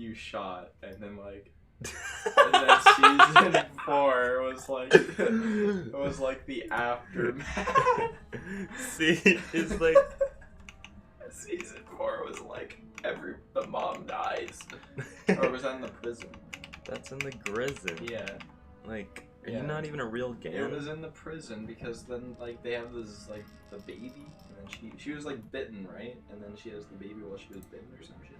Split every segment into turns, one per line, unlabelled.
you shot, and then like, and then season 4 was like, it was like the aftermath.
See, it's like
season 4 was like the mom dies, or was that in the prison?
that's in the prison.
Yeah.
Like, are
Yeah.
you not even a real game?
It was in the prison because then like they have this like the baby, and then she was like bitten, right? And then she has the baby while she was bitten or some shit.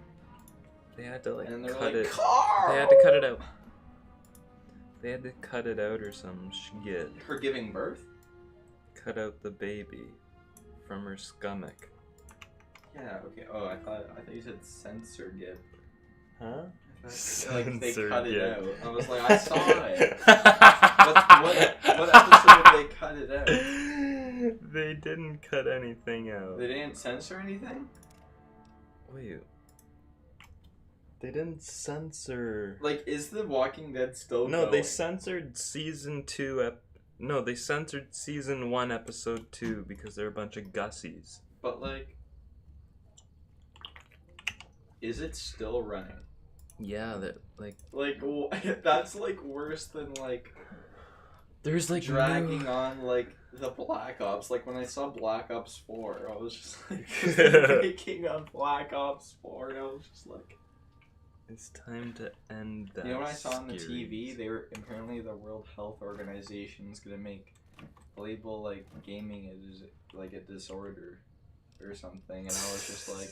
They had to like
And they're
cut
like,
it.
Carl!
They had to cut it out. They had to cut it out or some shit.
Her giving birth?
Cut out the baby from her stomach.
Yeah. Okay. Oh, I thought you said censor gift.
Huh?
Like they
Censor
cut it
gift.
out. I was like, I saw it. What episode did they cut it out?
They didn't cut anything out.
They didn't censor anything?
Wait. They didn't censor.
Like, is The Walking Dead still
No,
going?
they censored season 2. No, they censored season 1, episode 2 because they're a bunch of gussies.
But like, is it still running?
Yeah, that like.
That's like worse than like
There's like
dragging on like the Black Ops. Like when I saw Black Ops 4, I was just like making on Black Ops 4, and I was just like,
it's time to end that.
you know what I saw on the
series.
TV? They were apparently the World Health Organization is gonna label like gaming as like a disorder or something, and I was just like,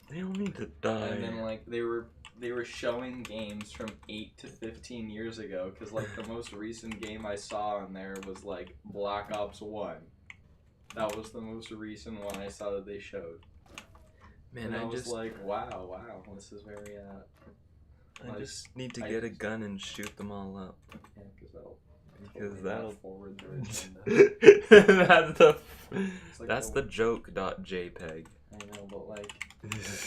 they all need to die.
and then like they were showing games from 8 to 15 years ago, because like the most recent game I saw on there was like Black Ops 1. That was the most recent one I saw that they showed.
Man,
And I was
just
like, wow, this is very
I just need to
I
get a
just-
gun and shoot them all up.
yeah,
Because
totally
that'll
not forward the agenda.
that's the
It's like
that's the joke.jpg.
I know, but like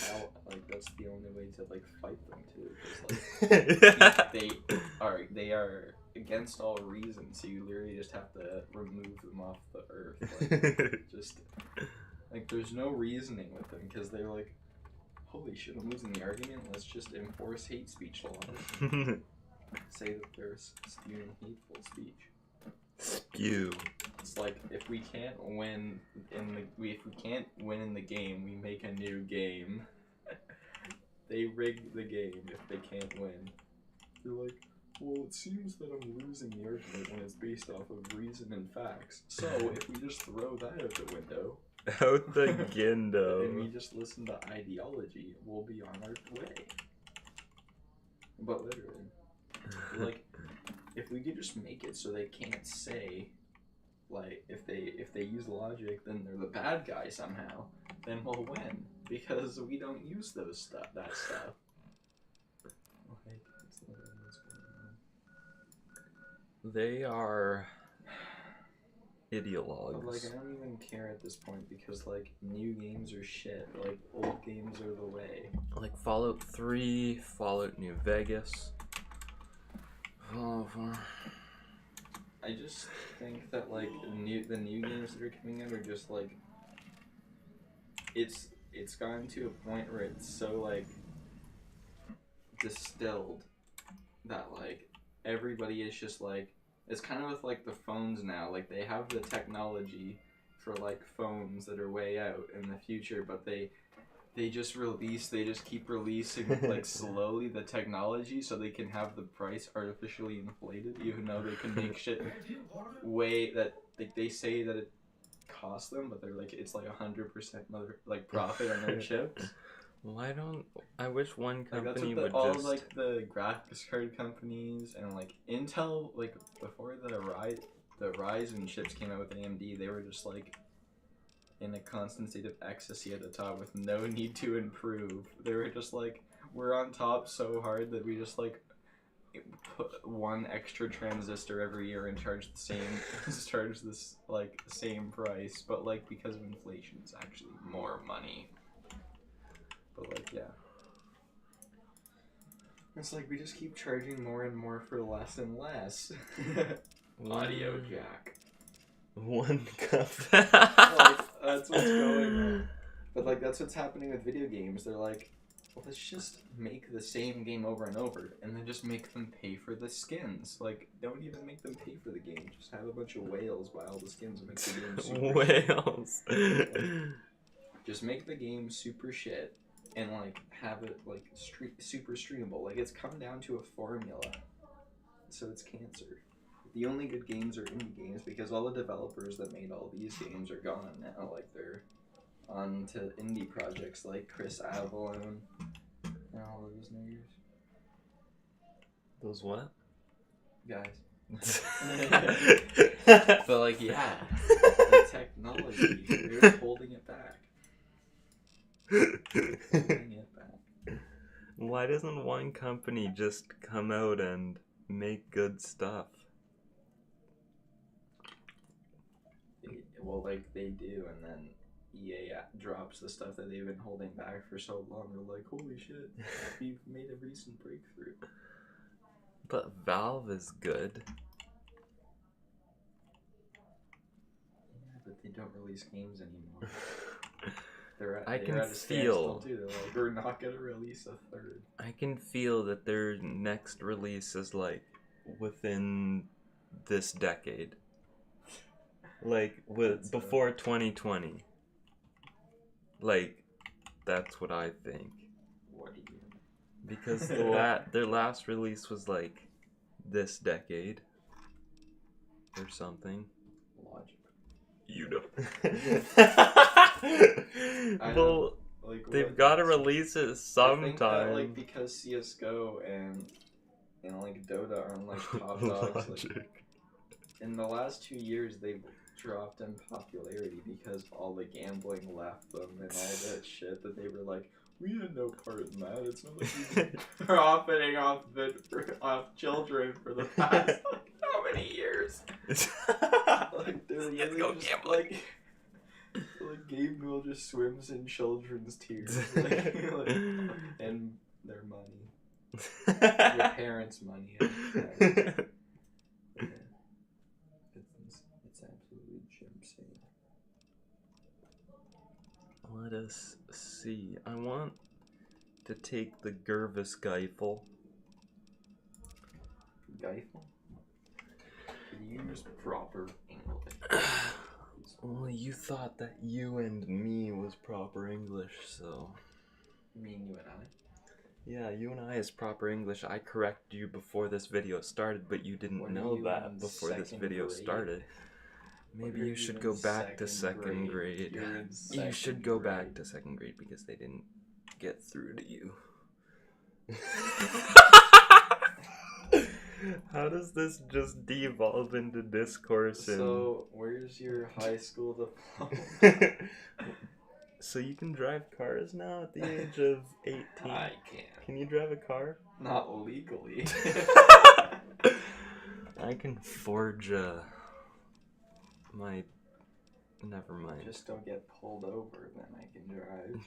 how, like that's the only way to like fight them too. Because like they are against all reason, so you literally just have to remove them off the earth. Like, just like there's no reasoning with them, because they're like, holy shit, I'm losing the argument. Let's just enforce hate speech laws. Say that they're spewing hateful speech.
Spew.
It's like if we can't win in the game, we make a new game. They rig the game if they can't win. They're like, well, it seems that I'm losing the argument when it's based off of reason and facts. So if we just throw that out the window,
Out the
and we
gindo.
just listen to ideology, we'll be on our way. But literally, like, if we could just make it so they can't say, like, if they use logic, then they're the bad guy somehow, then we'll win, because we don't use that stuff. Like, it's literally what's going on.
They are
But,
ideologues.
like, I don't even care at this point, because, like, new games are shit. Like, old games are the way.
Like Fallout 3, Fallout New Vegas. Oh,
I just think that like the new games that are coming out are just like, it's gotten to a point where it's so like distilled that like everybody is just like, it's kind of with like the phones now, like they have the technology for like phones that are way out in the future, but they just keep releasing like slowly the technology so they can have the price artificially inflated, even though they can make shit way that like they say that it costs them, but they're like, it's like 100% like profit on their chips.
why don't I wish one
Like that's
company
what
would
all
just
like the graphics card companies and like Intel, like before the Ryzen chips came out with AMD, they were just like in a constant state of ecstasy at the top with no need to improve. They were just like, we're on top so hard that we just like put one extra transistor every year and charge this like same price, but like because of inflation it's actually more money. But like, yeah, it's like we just keep charging more and more for less and less. Audio jack.
one cup.
Like, that's what's going on. But like that's what's happening with video games. They're like, let's just make the same game over and over, and then just make them pay for the skins. Like, don't even make them pay for the game. Just have a bunch of whales buy all the skins and make the game super
Whales.
Like, just make the game super shit, and like have it like super streamable. Like, it's come down to a formula, so it's cancer. The only good games are indie games because all the developers that made all these games are gone now. Like, they're on to indie projects like Chris Avalon and all those niggers.
Those what?
Guys. But like, yeah, the technology, they're holding it back. Holding it back.
Why doesn't one company just come out and make good stuff?
Well, like, they do, and then EA drops the stuff that they've been holding back for so long. They're like, holy shit, we've made a recent breakthrough.
But Valve is good.
Yeah, but they don't release games anymore.
I can
at a
feel.
standstill, too. They're like, we're not gonna release a third.
I can feel that their next release is like within this decade. Like before 2020. Like, that's what I think.
What do you mean?
Because their last release was like this decade or something.
Logic.
You know.
Well, like,
they've got to release it sometime.
I think that, like, because CS:GO and like Dota are like top dogs. Like, in the last 2 years, they've dropped in popularity because all the gambling left them and all that shit that they were like, we had no part in that. It's not like we were profiting off children for the past like, how many years? Like, they're really just gambling. Like Gabe Newell just swims in children's tears, like, and their money, your parents' money. It's absolutely insane.
Let us see. I want to take the Gervis Geifel.
Geifel? Use proper English.
Well, you thought that you and me was proper English, so...
You mean you and I?
Yeah, you and I is proper English. I corrected you before this video started, but you didn't know that before this video started. Maybe you should go back to second grade. You should go back to second grade because they didn't get through to you. How does this just devolve into discourse?
So, where's your high school diploma?
So you can drive cars now at the age of 18?
I can't.
Can you drive a car?
Not legally.
I can forge my... Never mind.
Just don't get pulled over, then I can drive.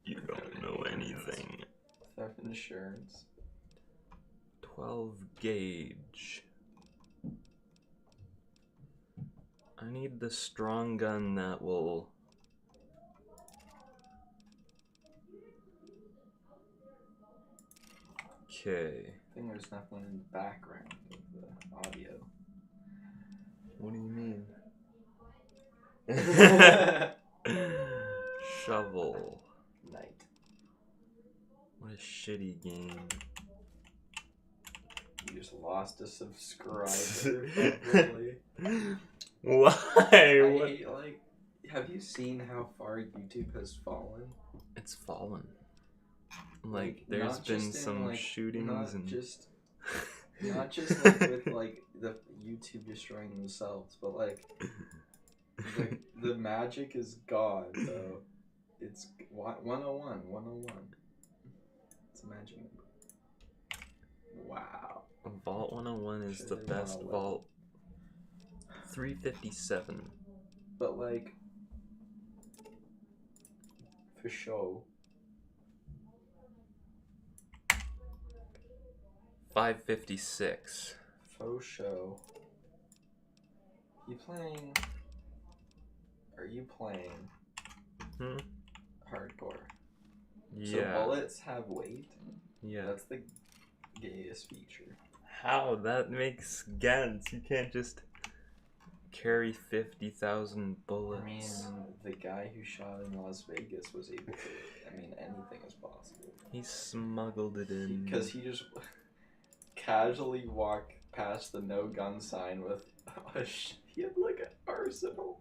You don't know anything.
Theft insurance.
12 gauge. I need the strong gun that will... Okay.
I think there's nothing in the background of the audio.
What do you mean? Shovel.
Night.
What a shitty game.
You just lost a subscriber. Probably.
Why?
Like, have you seen how far YouTube has fallen?
It's fallen. Like, there's been some
like,
shootings
not
and
just like with like the YouTube destroying themselves, but like the magic is gone. So it's 101. It's a magic number. Wow.
Vault 101 is the best vault. 357.
But like, for show.
556.
Faux show. Are you playing hardcore? So bullets have weight?
Yeah.
That's the gayest feature.
How? That makes sense. You can't just carry 50,000 bullets.
I mean, the guy who shot in Las Vegas was able to. I mean, anything is possible.
He smuggled it in.
Because he just casually walked past the no gun sign with he had like an arsenal.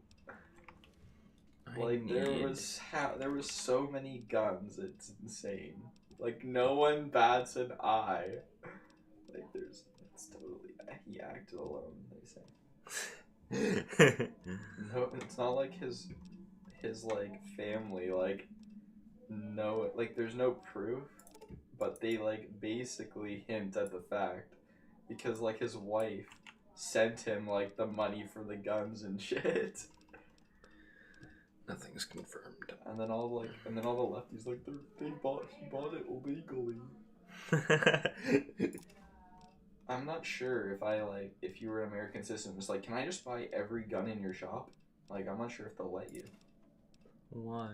Like there was so many guns, it's insane. Like no one bats an eye. Like it's totally, he acted alone, they say. No, it's not like his like family, like no, like there's no proof, but they like basically hint at the fact because like his wife sent him like the money for the guns and shit.
Nothing's confirmed.
And then all the lefties like he bought it illegally. I'm not sure if you were an American citizen, it's like, can I just buy every gun in your shop? Like, I'm not sure if they'll let you.
Why?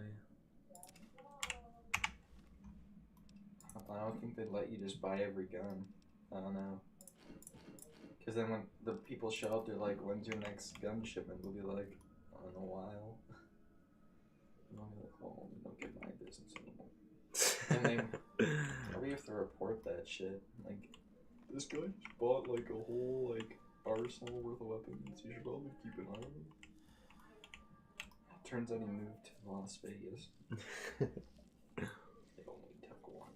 I don't think they'd let you just buy every gun. I don't know. Because then when the people show up, they're like, when's your next gun shipment? We'll be like, in a while. And I'll be like, well, you don't get my business anymore. And they probably have to report that shit. Like, this guy just bought like a whole like arsenal worth of weapons. You should probably keep an eye on him. Turns out he moved to Las Vegas. They only took one.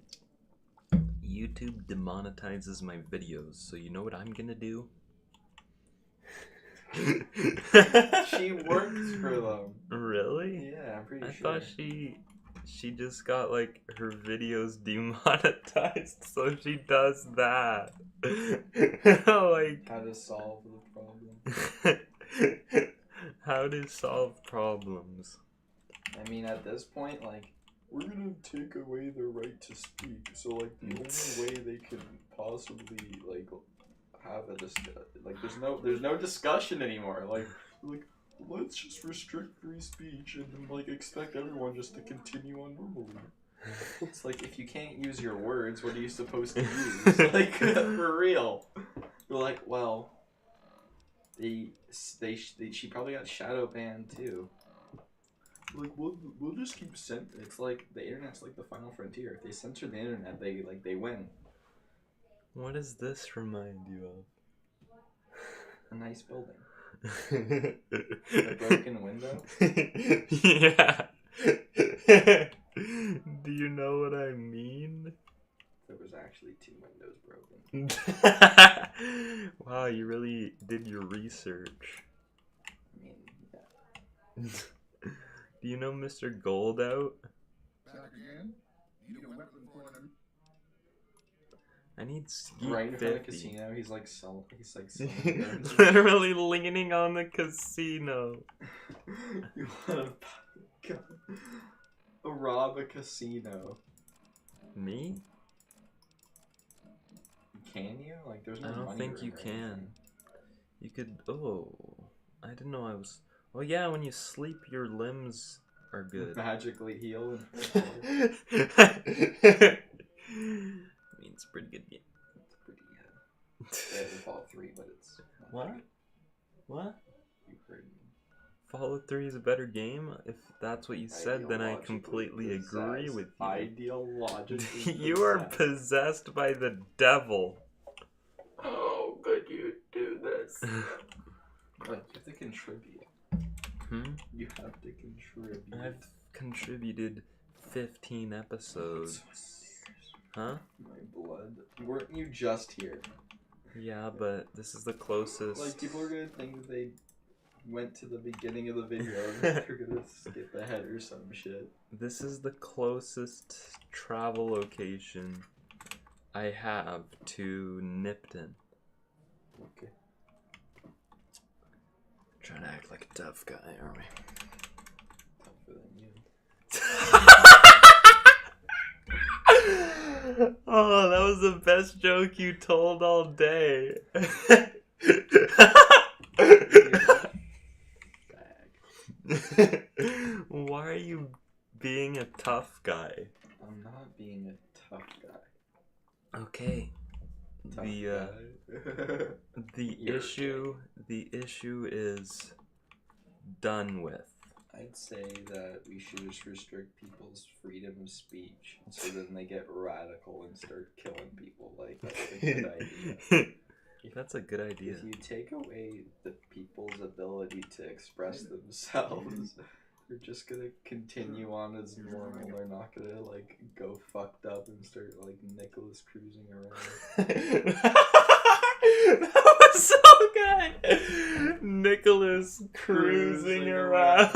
YouTube demonetizes my videos, so you know what I'm gonna do?
She works for them.
Really?
Yeah, I'm pretty sure.
I thought she just got like her videos demonetized, so she does that. Like
how to solve the problem.
How to solve problems.
I mean, at this point, like, we're gonna take away their right to speak. So, like, the only way they can possibly like have a there's no discussion anymore. Like let's just restrict free speech and then like expect everyone just to continue on normally. It's like, if you can't use your words, what are you supposed to use? Like, for real. They're like, well, she probably got shadow banned too. Like, we'll just keep it's like the internet's like the final frontier. If they censor the internet, they win.
What does this remind you
A nice building. A broken window?
Yeah. Do you know what I mean?
There was actually 2 windows broken.
Wow, you really did your research.
I mean, yeah.
Do you know Mr. Goldout?
Back again? Need a weapon for him.
I need Skeet
right in front of
50.
the casino, he's like selling guns.
Literally leaning on the casino.
You wanna rob a casino?
Me?
Can you? Like, there's no money.
I don't think you
room or
can.
anything.
You could. Oh, I didn't know I was. Oh yeah, when you sleep, your limbs are good.
Magically heal.
I mean, it's a pretty good game.
It's pretty good. Yeah, Fallout 3, but it's not
What?
good.
What?
You heard me.
Fallout 3 is a better game? If that's what you said, then I completely agree with you.
Ideologically
You are
possessed.
possessed by the devil.
How could you do this? Like, you have to contribute. You have to contribute.
I've contributed 15 episodes. Huh?
My blood. Weren't you just here?
Yeah, but this is the closest.
Like, people are gonna think that they went to the beginning of the video and they're gonna skip ahead or some shit.
This is the closest travel location I have to Nipton.
Okay.
Trying to act like a tough guy, aren't we?
Tougher than you.
Oh, that was the best joke you told all day.
Bag.
Why are you being a tough guy?
I I'm not being a tough guy.
Okay.
Tough
The issue is done with.
I'd say that we should just restrict people's freedom of speech so then they get radical and start killing people. Like, that's a good idea.
That's a good idea.
If you take away the people's ability to express themselves, they're just gonna continue on as normal. They're not gonna, like, go fucked up and start, like, Nicholas cruising around.
That was so good! Nicholas cruising around.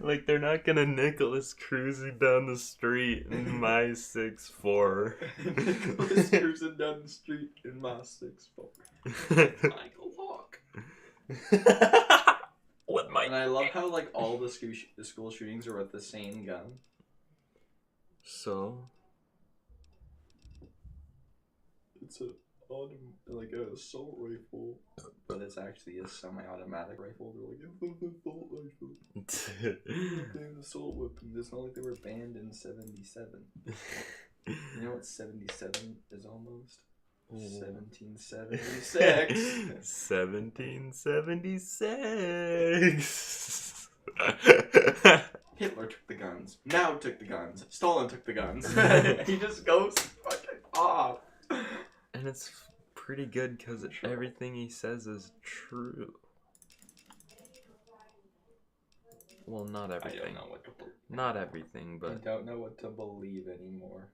Like, they're not gonna Nicholas cruising down the street in my 6'4".
Nicholas cruising down the street in my 6'4". Michael Hawk.
What Mike?
And I love how, like, all the school shootings are with the same gun.
So?
It's an assault rifle, but it's actually a semi-automatic rifle. They're like, it's an assault rifle. An assault weapon. It's not like they were banned in 77. You know what 77 is almost? 1776.
1776.
Hitler took the guns. Mao took the guns. Stalin took the guns. He just goes fucking off.
And it's pretty good because everything he says is true. Well, not everything.
I don't know what to believe.
Not everything, but...
I don't know what to believe anymore.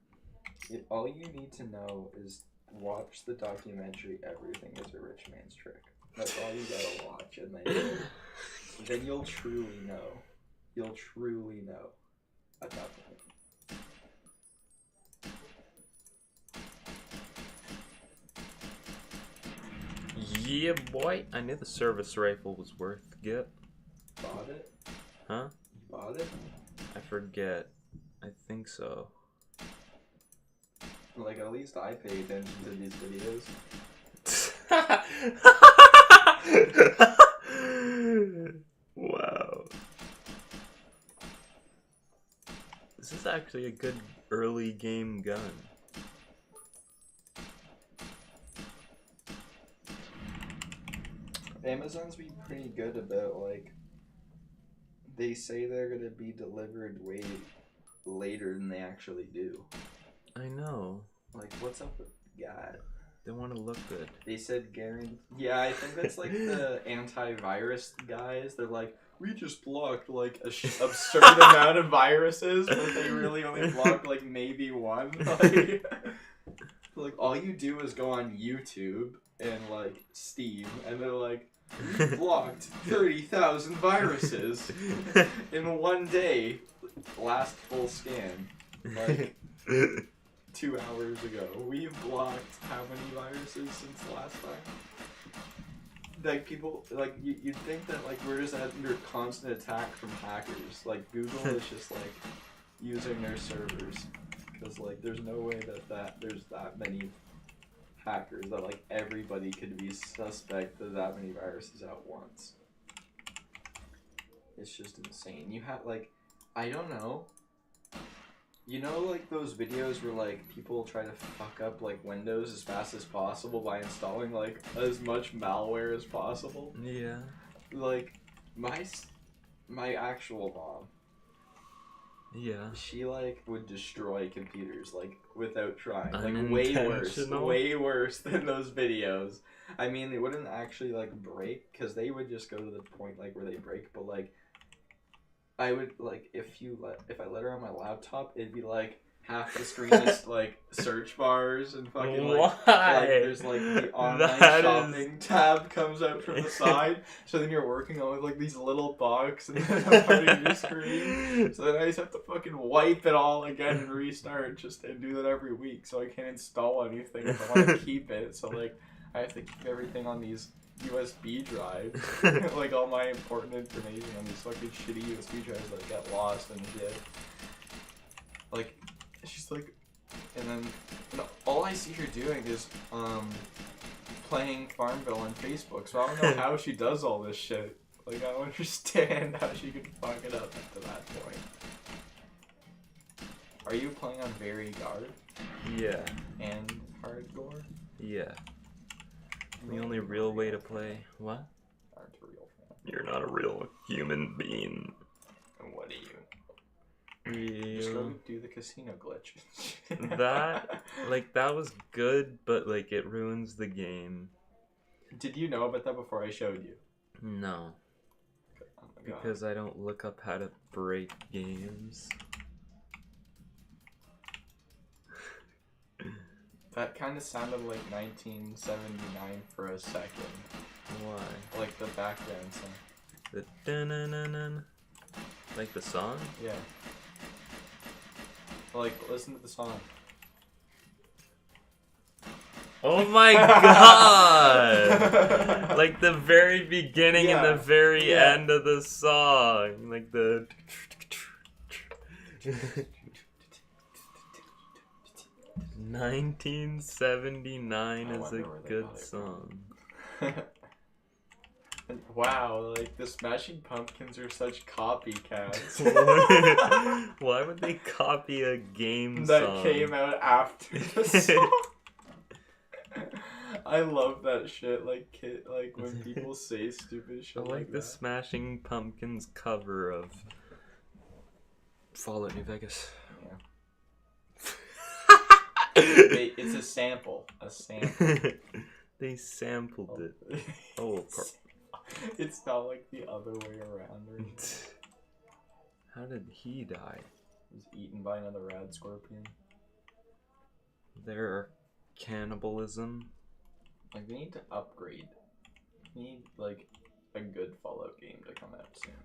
All you need to know is watch the documentary Everything is a Rich Man's Trick. That's all you gotta watch, and then you'll truly know. You'll truly know at that point.
Yeah, boy. I knew the service rifle was worth get.
Bought it?
Huh?
You bought it?
I forget. I think so.
Like, at least I pay attention to these videos.
Wow. This is actually a good early game gun.
Amazon's been pretty good about, like, they say they're gonna be delivered way later than they actually do.
I know.
Like, what's up with God?
They want to look good.
They said guarantee. Yeah, I think that's like the antivirus guys. They're like, we just blocked like a absurd amount of viruses, but they really only blocked like maybe one. Like all you do is go on YouTube and like Steam, and they're like, we blocked 30,000 viruses in one day. Last full scan, like 2 hours ago. We've blocked how many viruses since last time? Like people, like you'd think that like we're just under constant attack from hackers. Like Google is just like using their servers because like there's no way that there's that many hackers that like everybody could be suspect of that many viruses at once. It's just insane. You have like, I don't know. You know, like those videos where like people try to fuck up like Windows as fast as possible by installing like as much malware as possible.
Yeah.
Like my actual mom.
Yeah.
She like would destroy computers like without trying. Like
Unintentional.
way worse than those videos. I mean, they wouldn't actually like break because they would just go to the point like where they break, but like I would like if I let her on my laptop, it'd be like half the screen is like search bars and fucking like there's like the online shopping tab comes out from the side. So then you're working on like these little box and then a part of your screen. So then I just have to fucking wipe it all again and restart and do that every week. So I can't install anything if I want to keep it. So like I have to keep everything on these USB drives, like all my important information on these fucking shitty USB drives that get lost and shit. Like, she's like, and then all I see her doing is playing Farmville on Facebook. So I don't know how she does all this shit. Like I don't understand how she could fuck it up to that point. Are you playing on very guard
Yeah.
and hardcore?
Yeah. The only real way to play. What?
Aren't a real fan.
You're not a real human being.
And what are you?
Real.
Just go do the casino glitch.
that was good, but like it ruins the game.
Did you know about that before I showed you?
No.
Oh my God.
Because I don't look up how to break games.
That kind of sounded like 1979 for a second.
Why?
Like the background song.
The dun-dun-dun-dun. Like the song?
Yeah. Like, listen to the song.
Oh my god! Like the very beginning and the very end of the song. Like the... 1979 is a good song.
Wow, like the Smashing Pumpkins are such copycats.
Why would they copy a game
that
song?
came out after the song? I love that shit. Like when people say stupid shit.
I like the
that.
Smashing Pumpkins cover of Fallout New Vegas.
It's a sample. A sample.
They sampled it. Oh,
it's not like the other way around. Right?
How did he die?
He was eaten by another rad scorpion.
Their cannibalism.
Like, we need to upgrade. We need, like, a good Fallout game to come out soon.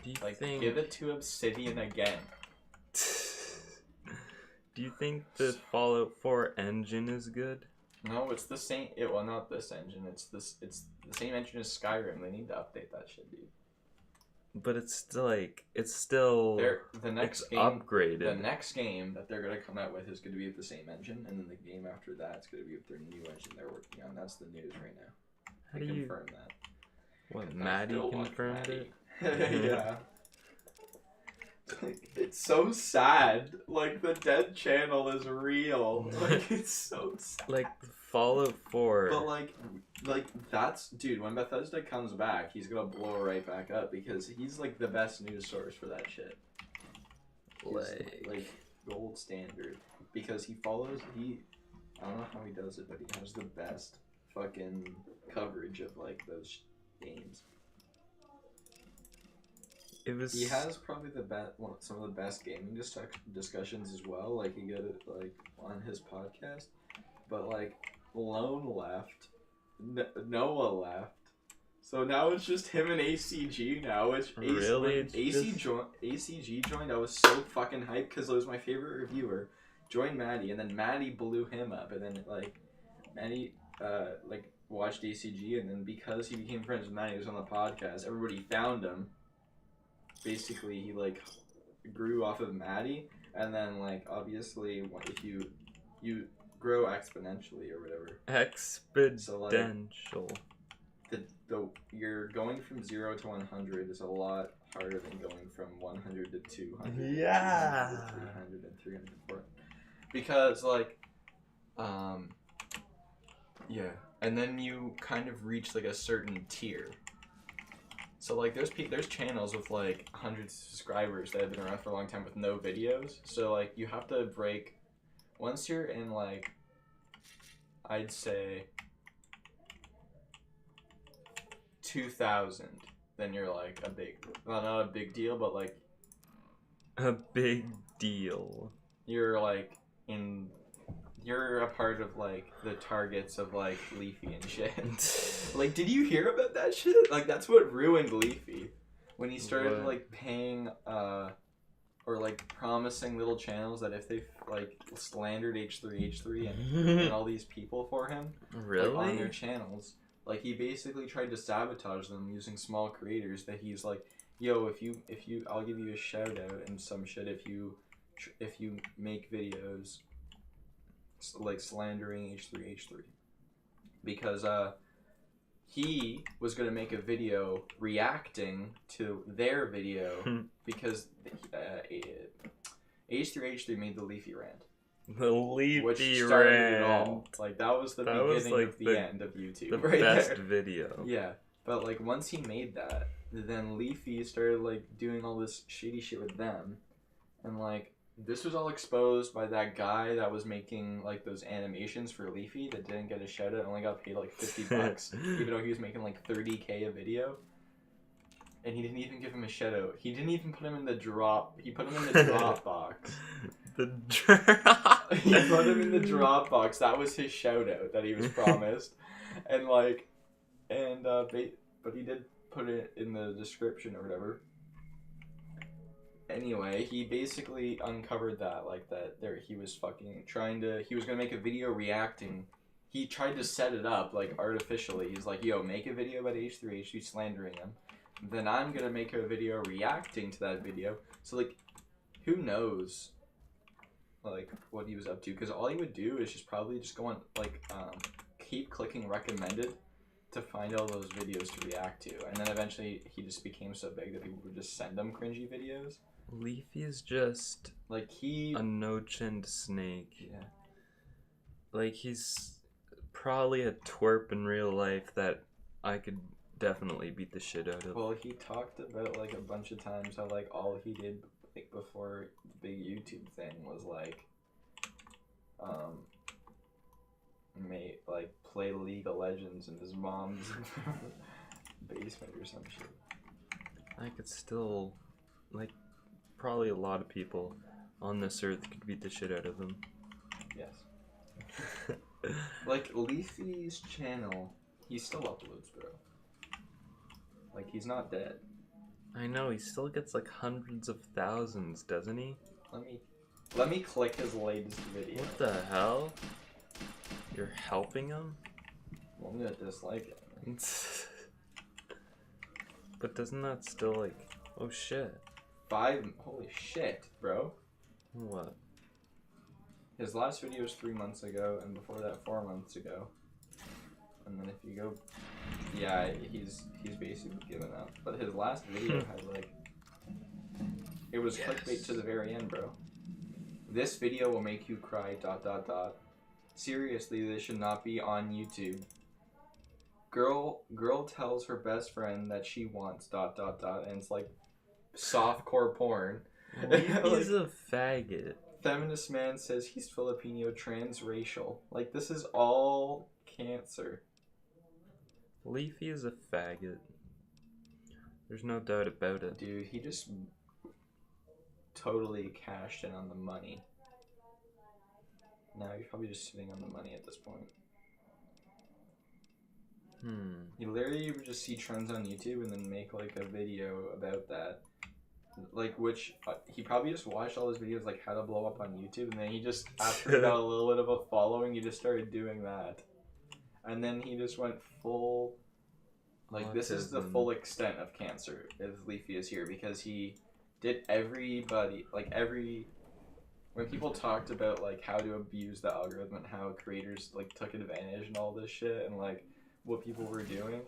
Do you
Like,
think...
give it to Obsidian again.
Do you think the Fallout 4 engine is good?
No, it's the same. Well, not this engine. It's the same engine as Skyrim. They need to update that shit, dude.
But it's still like
The next game
upgraded.
The next game that they're gonna come out with is gonna be with the same engine, and then the game after that's gonna be with their new engine they're working on. That's the news right now.
How
They
do you
confirm that?
What? Maddie confirmed it.
Yeah. Like, it's so sad. Like, the dead channel is real. Like, it's so sad.
Like Fallout 4.
But like that's, dude, when Bethesda comes back, he's gonna blow right back up because he's like the best news source for that shit. He's like gold standard because he follows. I don't know how he does it, but he has the best fucking coverage of like those games. He has probably some of the best gaming discussions as well. Like, he got it like on his podcast, but like Lone left, Noah left, so now it's just him and ACG now. Which
really
ACG joined, I was so fucking hyped because it was my favorite reviewer. Joined Maddie, and then Maddie blew him up, and then like Maddie like watched ACG, and then because he became friends with Maddie, he was on the podcast. Everybody found him. Basically, he like grew off of Maddie, and then like obviously if you grow exponentially or whatever.
Exponential.
So, like, you're going from 0 to 100 is a lot harder than going from 100 to 200.
Yeah.
200 to 300 and 300 to 400. Because like, yeah, and then you kind of reach like a certain tier. So like there's channels with like 100 subscribers that have been around for a long time with no videos. So like you have to break, once you're in like, I'd say 2,000, then you're like a big, well, not a big deal, but like
a big deal.
You're like you're a part of like the targets of like Leafy and shit. Like, did you hear about that shit? Like, that's what ruined Leafy when he started like paying or like promising little channels that if they like slandered H3 and all these people for him,
really,
like, on their channels, like he basically tried to sabotage them using small creators. That he's like, yo, if you I'll give you a shout out and some shit if you make videos like slandering H3 because he was going to make a video reacting to their video because H3H3 made the Leafy rant.
The Leafy
which started
rant.
it all. Like, that was the beginning of the end of YouTube.
The
right
best
there.
video.
Yeah. But, like, once he made that, then Leafy started, like, doing all this shady shit with them. And, like, this was all exposed by that guy that was making, like, those animations for Leafy that didn't get a shout out, only got paid, like, $50, even though he was making, like, $30K a video. And he didn't even give him a shout out. He didn't even put him in the drop. He put him in the Dropbox.
The drop.
He put him in the Dropbox. That was his shout out that he was promised. And, like, but he did put it in the description or whatever. Anyway, he basically uncovered that, like, that there he was fucking he was gonna make a video reacting. He tried to set it up, like, artificially. He's like, yo, make a video about H3H3 slandering him. Then I'm gonna make a video reacting to that video. So, like, who knows, like, what he was up to? Because all he would do is probably go on, like, keep clicking recommended to find all those videos to react to. And then eventually he just became so big that people would just send him cringy videos.
Leafy is just
like
a no-chinned snake.
Yeah.
Like, he's probably a twerp in real life that I could definitely beat the shit out of.
Well, he talked about, like, a bunch of times how, like, all he did, like, before the big YouTube thing was, like, play League of Legends in his mom's basement or some shit.
I could still, like, probably a lot of people on this earth could beat the shit out of him.
Yes. Like, Leafy's channel, he still uploads, bro. Like, he's not dead.
I know, he still gets, like, hundreds of thousands, doesn't he?
Let me click his latest video.
What the hell? You're helping him?
Well, I'm gonna dislike it.
But doesn't that still, like... Oh, shit.
Holy shit, bro.
What?
His last video was 3 months ago, and before that 4 months ago. And then if you go... Yeah, he's basically given up. But his last video had, like... It was clickbait to the very end, bro. This video will make you cry, ... Seriously, this should not be on YouTube. Girl tells her best friend that she wants ... And it's like softcore porn.
He's a faggot.
Feminist man says he's Filipino transracial. Like, this is all cancer.
Leafy is a faggot. There's no doubt about it.
Dude, he just totally cashed in on the money. Now he's probably just sitting on the money at this point. He literally would just see trends on YouTube and then make, like, a video about that. Like, which, he probably just watched all his videos, like, how to blow up on YouTube, and then he just, after he got a little bit of a following, he just started doing that. And then he just went full, like,
Autism.
This is the full extent of cancer, if Leafy is here, because he did everybody, like, when people talked about, like, how to abuse the algorithm and how creators, like, took advantage and all this shit, and, like, what people were doing,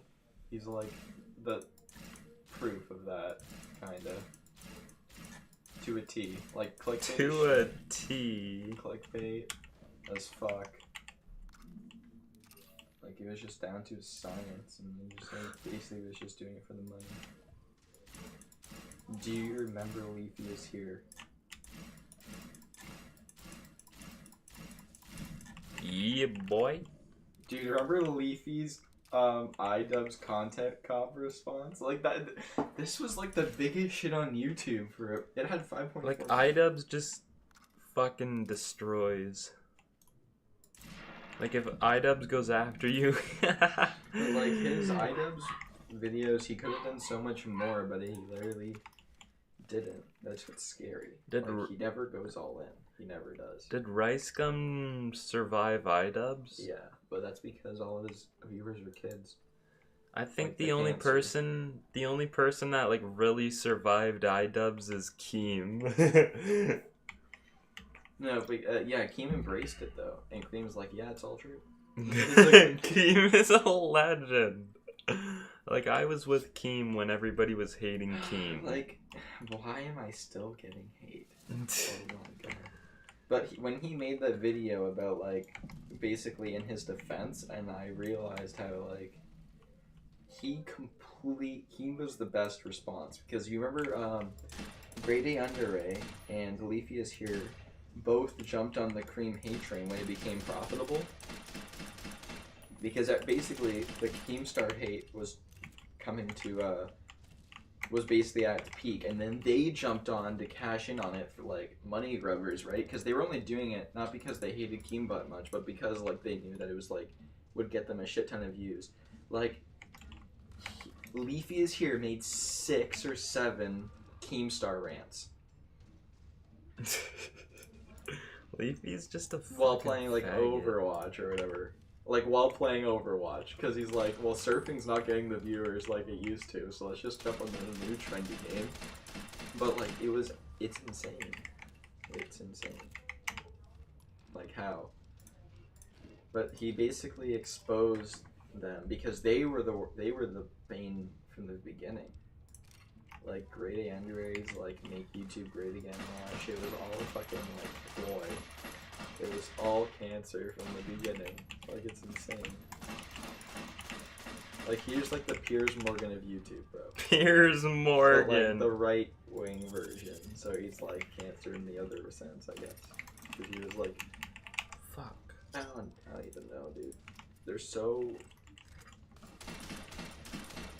he's, like, the proof of that, kinda. To a T. Like, clickbait.
To a T.
Clickbait as fuck. Like, it was just down to science, and he just, like, basically was just doing it for the money. Do you remember Leafy is here?
Yeah, boy.
Dude, remember Leafy's iDubbbz content comp response? Like, that, this was, like, the biggest shit on YouTube for it. Had 5.4.
Like, iDubbbz just fucking destroys. Like, if iDubbbz goes after you...
But, like, his iDubbbz videos, he could have done so much more, but he literally didn't. That's what's scary. Like, he never goes all in. He never does.
Did Ricegum survive iDubbbz?
Yeah, but that's because all of his viewers are kids.
I think
Like,
the only person that, like, really survived iDubbbz is Keem.
No, but yeah, Keem embraced it though, and Keem was like, "Yeah, it's all true."
Keem is a legend. Like, I was with Keem when everybody was hating Keem.
Like, why am I still getting hate? Oh my god. But when he made that video about, like, basically in his defense, and I realized how, like, he was the best response. Because you remember, Grade A Under A and Leafy is Here both jumped on the Cream hate train when it became profitable. Because basically, the Keemstar hate was coming to, was basically at peak, and then they jumped on to cash in on it for, like, money grubbers, right? Because they were only doing it not because they hated Keembutt much, but because, like, they knew that it was, like, would get them a shit ton of views. Like, Leafy is Here made 6 or 7 Keemstar rants.
Leafy's just a
while playing, like,
faggot.
Overwatch or whatever. Like, while playing Overwatch, because he's like, well, surfing's not getting the viewers like it used to, so let's just jump on the new trendy game. But, like, it's insane. It's insane. Like, how? But he basically exposed them, because they were the bane from the beginning. Like, Grade A Andres, like, make YouTube great again and all that shit was all a fucking, like, ploy. It was all cancer from the beginning. Like, it's insane. Like, here's, like, the Piers Morgan of YouTube, bro.
Piers Morgan.
But, like, the right-wing version. So he's, like, cancer in the other sense, I guess. Because he was, like...
Fuck.
I don't even know, dude. They're so...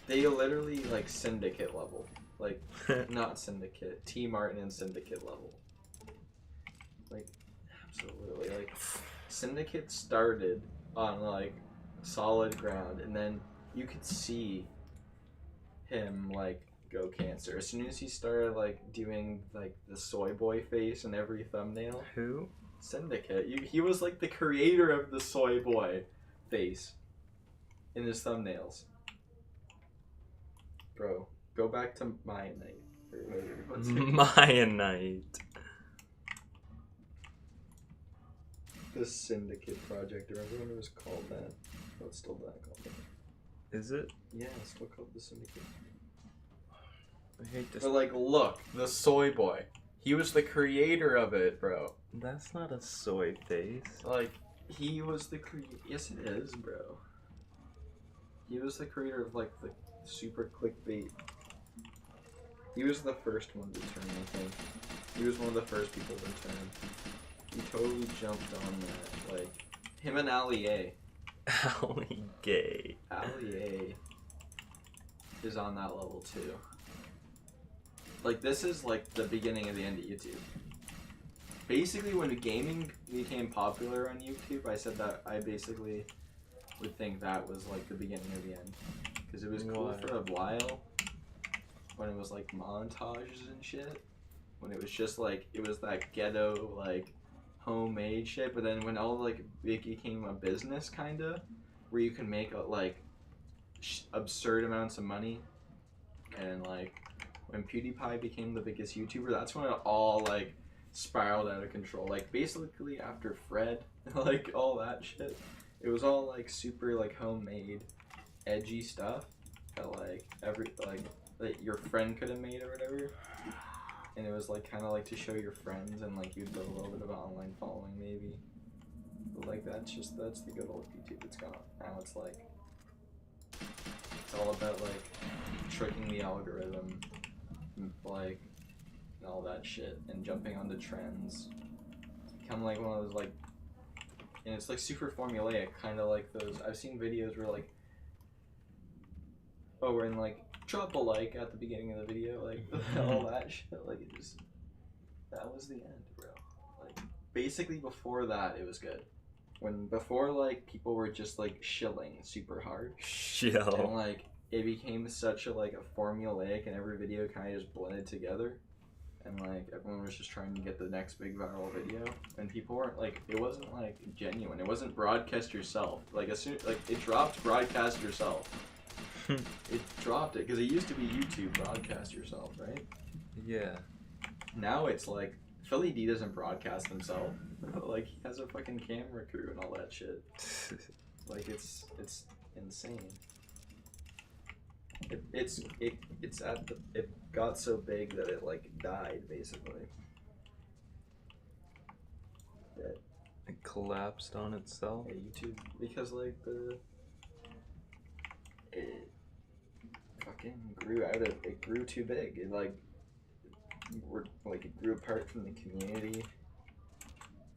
They literally, like, syndicate level. Like, not syndicate. T. Martin and syndicate level. Like... Absolutely. Like, Syndicate started on, like, solid ground, and then you could see him, like, go cancer. As soon as he started, like, doing, like, the soy boy face in every thumbnail.
Who?
Syndicate. He was, like, the creator of the soy boy face in his thumbnails. Bro, go back to Mayan Night.
Mayan Night.
The Syndicate Project. Remember when it was called that? Oh, it's still that called that.
Is it?
Yeah, it's still called the Syndicate.
I hate this.
But, like, look, the soy boy. He was the creator of it, bro.
That's not a soy face.
Like, he was the creator. Yes, it is, bro. He was the creator of, like, the super clickbait. He was the first one to turn, I think. He was one of the first people to turn. He totally jumped on that. Like, him and Ali A.
Ali Gay.
Ali A is on that level, too. Like, this is, like, the beginning of the end of YouTube. Basically, when gaming became popular on YouTube, I said that I basically would think that was, like, the beginning of the end. Because it was cool for a while, when it was, like, montages and shit. When it was just, like, it was that ghetto, like, homemade shit. But then when all, like, it became a business, kinda, where you can make, like, absurd amounts of money, and, like, when PewDiePie became the biggest YouTuber, that's when it all, like, spiraled out of control. Like, basically after Fred, like, all that shit, it was all, like, super, like, homemade, edgy stuff that, like, that your friend could have made or whatever. And it was, like, kind of, like, to show your friends, and, like, you'd build a little bit of an online following, maybe. But, like, that's the good old YouTube it's gone. Now it's, like, it's all about, like, tricking the algorithm, like, and all that shit, and jumping onto trends. It's become, like, one of those, like, and it's, like, super formulaic, kind of like those, I've seen videos where, like, oh, we're in, like, drop a like at the beginning of the video, like, all that shit, like, it just, that was the end, bro. Like, basically before that, it was good. Before, like, people were just, like, shilling super hard.
Shill.
And, like, it became such a, like, a formulaic, and every video kind of just blended together. And, like, everyone was just trying to get the next big viral video. And people weren't, like, it wasn't, like, genuine. It wasn't broadcast yourself. Like, as soon, like, it dropped broadcast yourself. It dropped it, because it used to be YouTube broadcast yourself, right?
Yeah.
Now it's, like, Philly D doesn't broadcast himself. Like, he has a fucking camera crew and all that shit. Like, it's insane. It got so big that it, like, died, basically.
collapsed on itself.
Yeah, YouTube, because like it fucking grew out of, it grew too big. It like it grew apart from the community.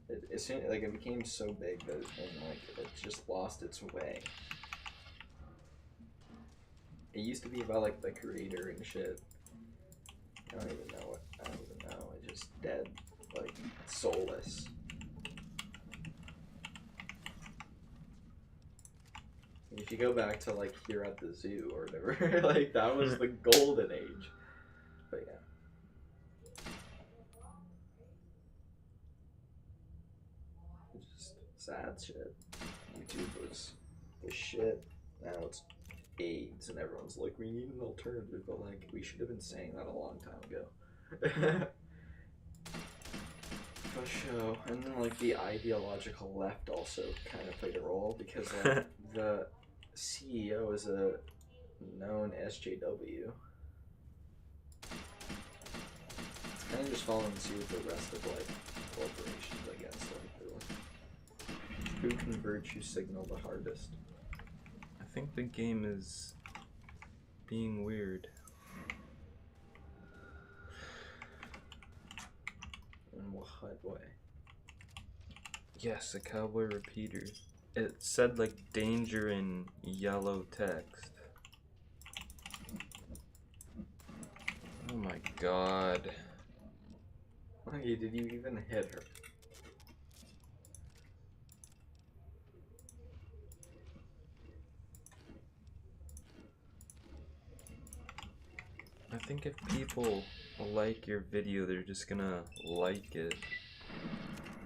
It became so big that it just lost its way. It used to be about like the creator and shit. I don't even know. It just dead, like soulless. If you go back to like here at the zoo or whatever, like that was the golden age. But yeah. It's just sad shit. YouTube was the shit. Now it's AIDS and everyone's like, we need an alternative, but like we should have been saying that a long time ago. For sure. And then like the ideological left also kind of played a role because like the CEO is a known SJW. It's kind of just following suit with the rest of like corporations, I guess. Like, who can virtue signal the hardest?
I think the game is being weird.
In what way?
Yes, a cowboy repeater. It said like danger in yellow text. Oh my god.
Hey, did you even hit her?
I think if people like your video, they're just gonna like it.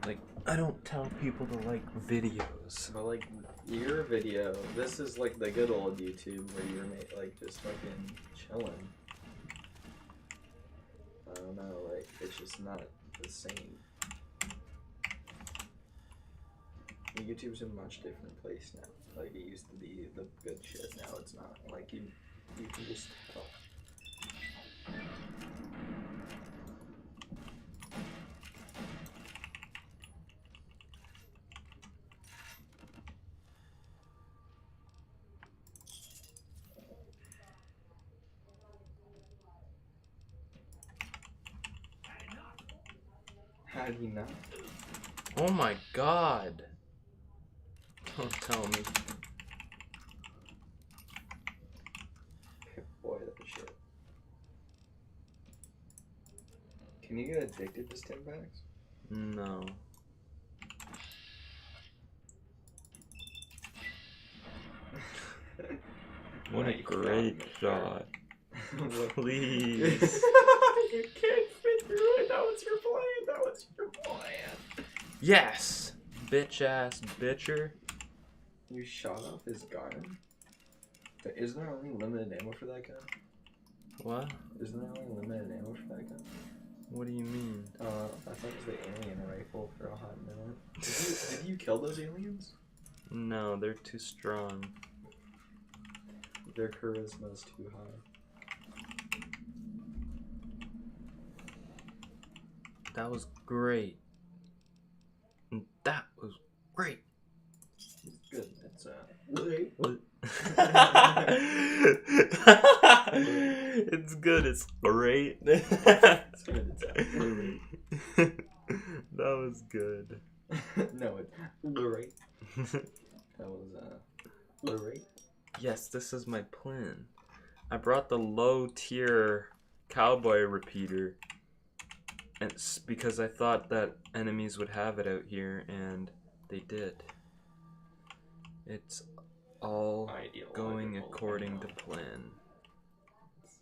Like, I don't tell people to like videos.
But like your video, this is like the good old YouTube where you're like just fucking chilling. I don't know, like it's just not the same. YouTube's in a much different place now. Like it used to be the good shit, now it's not. Like you can just tell. How do you know?
Oh my god. Don't tell me.
Boy, that shit. Can you get addicted to stim packs?
No. What a great shot. Please.
You can't fit through it. That was your plan. That was your plan.
Yes! Bitch ass bitcher.
You shot off his gun? But isn't there only limited ammo for that gun?
What?
Isn't there only limited ammo for that gun?
What do you mean?
I thought it was the alien rifle for a hot minute. Did you kill those aliens?
No, they're too strong.
Their charisma is too high.
That was great. That was great.
It's good. It's great.
It's good. It's great.
It's good. It's great.
That was good.
No, it's great. That was great.
Yes, this is my plan. I brought the low tier cowboy repeater, and it's because I thought that enemies would have it out here, and they did. It's all going according to plan.
It's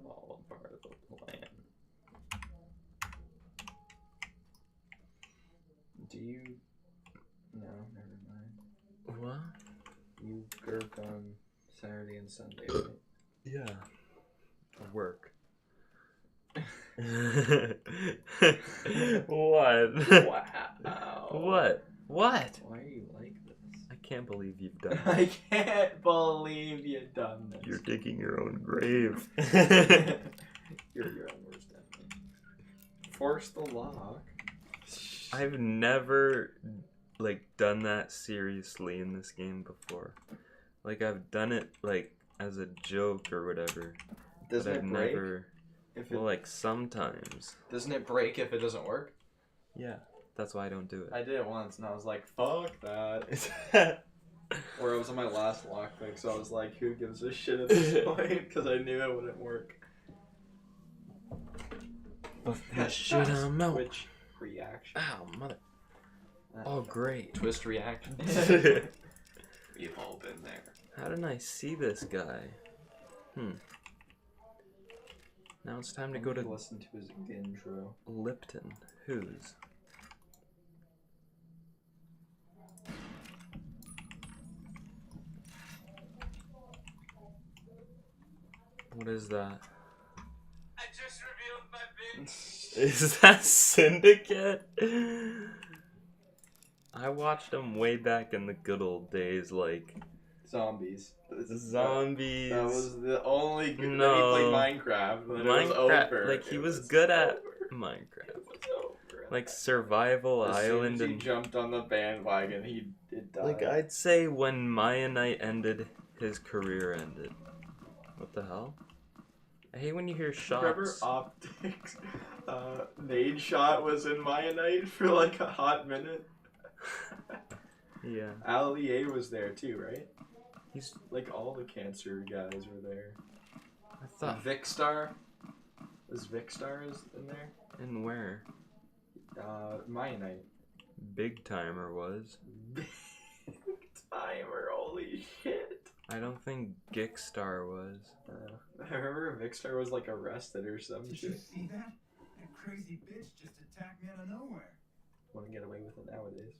all a part of the plan. Do you? No, never mind.
What?
You work on Saturday and Sunday, right?
Yeah. I work. What?
Wow.
What? What?
Why are you like this?
I can't believe you've done this.
I can't believe you've done this.
You're digging your own grave.
You're your own worst enemy. Force the lock.
I've never like done that seriously in this game before. Like I've done it like as a joke or whatever.
Doesn't
but I've
it break?
never. Well, like sometimes.
Doesn't it break if it doesn't work?
Yeah, that's why I don't do it.
I did it once and I was like, fuck that. Or it was on my last lockpick, so I was like, who gives a shit at this point? Because I knew it wouldn't work.
That shit I'm out.
Twitch reaction.
Ow, mother. Oh, great.
Twist reaction. We've all been there.
How didn't I see this guy? Now it's time to go to
listen to his intro.
Lipton. Whose? What is that?
I just revealed my bitch.
Is that Syndicate? I watched them way back in the good old days, like
Zombies.
Zombies.
That was the only good.
No.
Then he played Minecraft. And then it was over.
Like he
It
was good at
over.
Minecraft.
It was over.
Like Survival
As
Island
soon as he
and
jumped on the bandwagon, he died.
like I'd say when Maya Knight ended, his career ended. What the hell? I hate when you hear shots.
Remember Optics? Nade Shot was in Maya Knight for like a hot minute.
Yeah.
Ali A was there too, right?
He's
Like all the cancer guys were there.
I thought
Vicstar? Was Vicstar in there?
and where?
Maya Knight.
Big Timer was.
Big timer, holy shit.
I don't think Gickstar was.
I remember Vicstar was like arrested or some
Did you
shit.
see that? That crazy bitch just attacked me out of nowhere.
Wanna get away with it nowadays.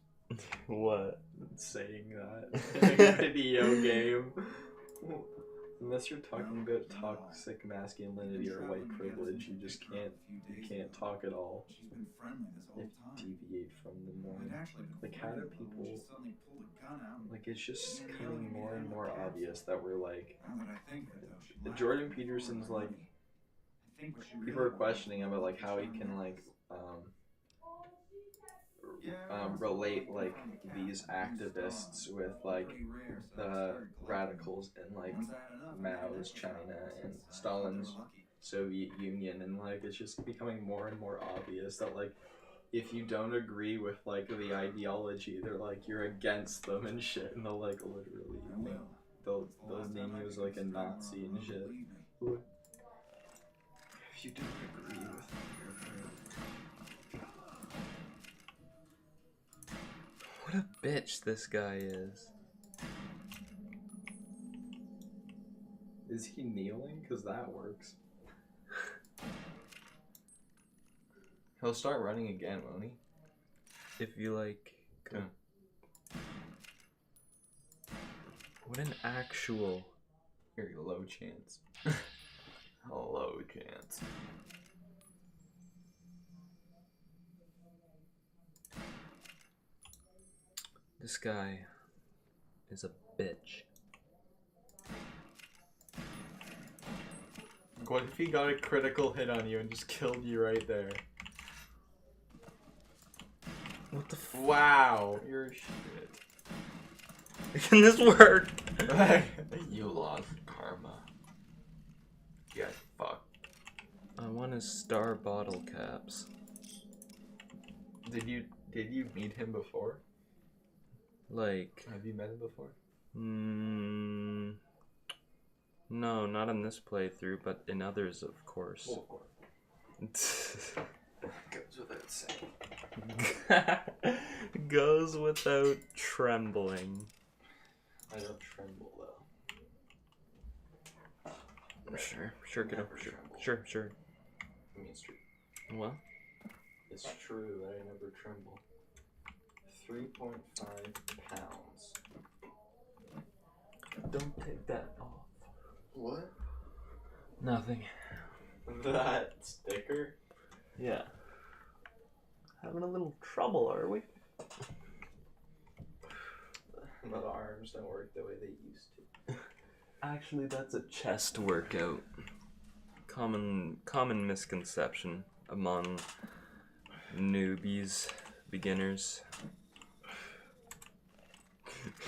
What?
Saying that in a video game. Unless you're talking about toxic masculinity or white privilege, you just can't talk at all.
She's been friendly this whole
If
time.
deviate from the norm.
I'd actually been
Like, how do
worried about when
people-
she suddenly pulled a gun out.
Like, it's just becoming more and more obvious that we're like,
Now that I think of it, though, she laughed.
Jordan Peterson's like,
I think what she
people are
really
questioning
wanted
about
was
like how he
to
can like
Yeah,
relate like these activists with like the radicals in like Mao's China and Stalin's Soviet Union, and like it's just becoming more and more obvious that like if you don't agree with like the ideology, they're like you're against them and shit, and they'll like literally they'll name you as like a Nazi and shit. If you don't agree with them,
What a bitch this guy is.
is he kneeling? Because that works. He'll start running again, won't he?
If you like.
Okay.
What an actual.
Very low chance. A low chance.
This guy is a bitch.
What if he got a critical hit on you and just killed you right there?
What the f-
Wow, you're shit.
Can this work?
You lost karma. Get fucked.
I want his star bottle caps.
Did you meet him before?
Like,
Have you met him before?
no, not in this playthrough, but in others, of course.
Well, of course. Goes without saying.
Goes without trembling.
I don't tremble though.
Sure, get up. Sure.
I mean, it's true.
What?
It's true that I never tremble. 3.5 pounds.
Don't take that off.
What?
Nothing.
That sticker?
Yeah. Having a little trouble, are we?
The arms don't work the way they used to.
Actually, that's a chest workout. Common misconception among newbies beginners.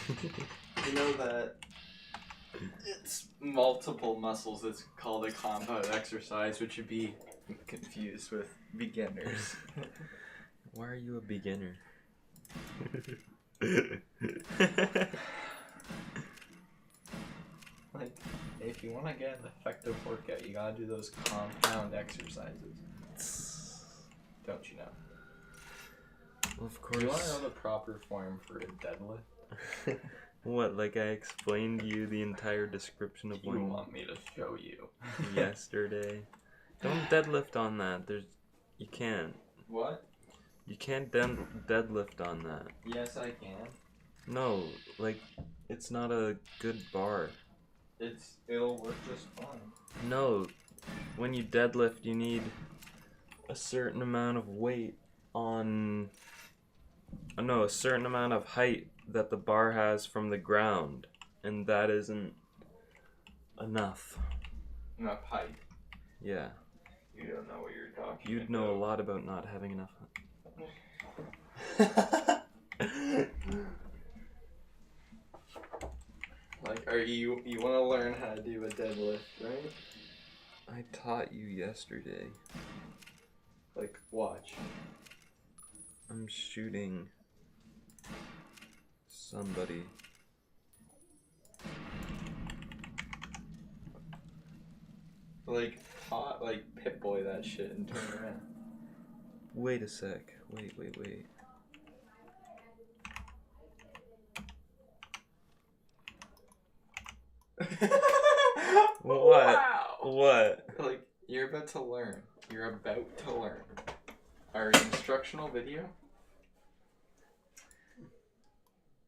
You know that it's multiple muscles. It's called a compound exercise, which would be confused with beginners.
Why are you a beginner?
Like, if you want to get an effective workout, you gotta do those compound exercises. Don't you know?
Well, of
Do you want to
course.
know the proper form for a deadlift?
What, like I explained to you the entire description of
You
one
want me to show you?
yesterday? Don't deadlift on that. You can't.
What?
You can't deadlift on that.
Yes, I can.
No, like, it's not a good bar.
It'll work just fine.
No, when you deadlift, you need a certain amount of weight on... No, a certain amount of height that the bar has from the ground. And that isn't enough.
Enough height.
Yeah.
You don't know what you're talking
You'd know a lot about not having enough height.
Like, you want to learn how to do a deadlift, right?
I taught you yesterday.
Like, watch.
I'm shooting somebody.
Like, Pip-Boy that shit and turn around.
Wait a sec. Wait. What?
Wow.
What?
Like, you're about to learn. Our instructional video?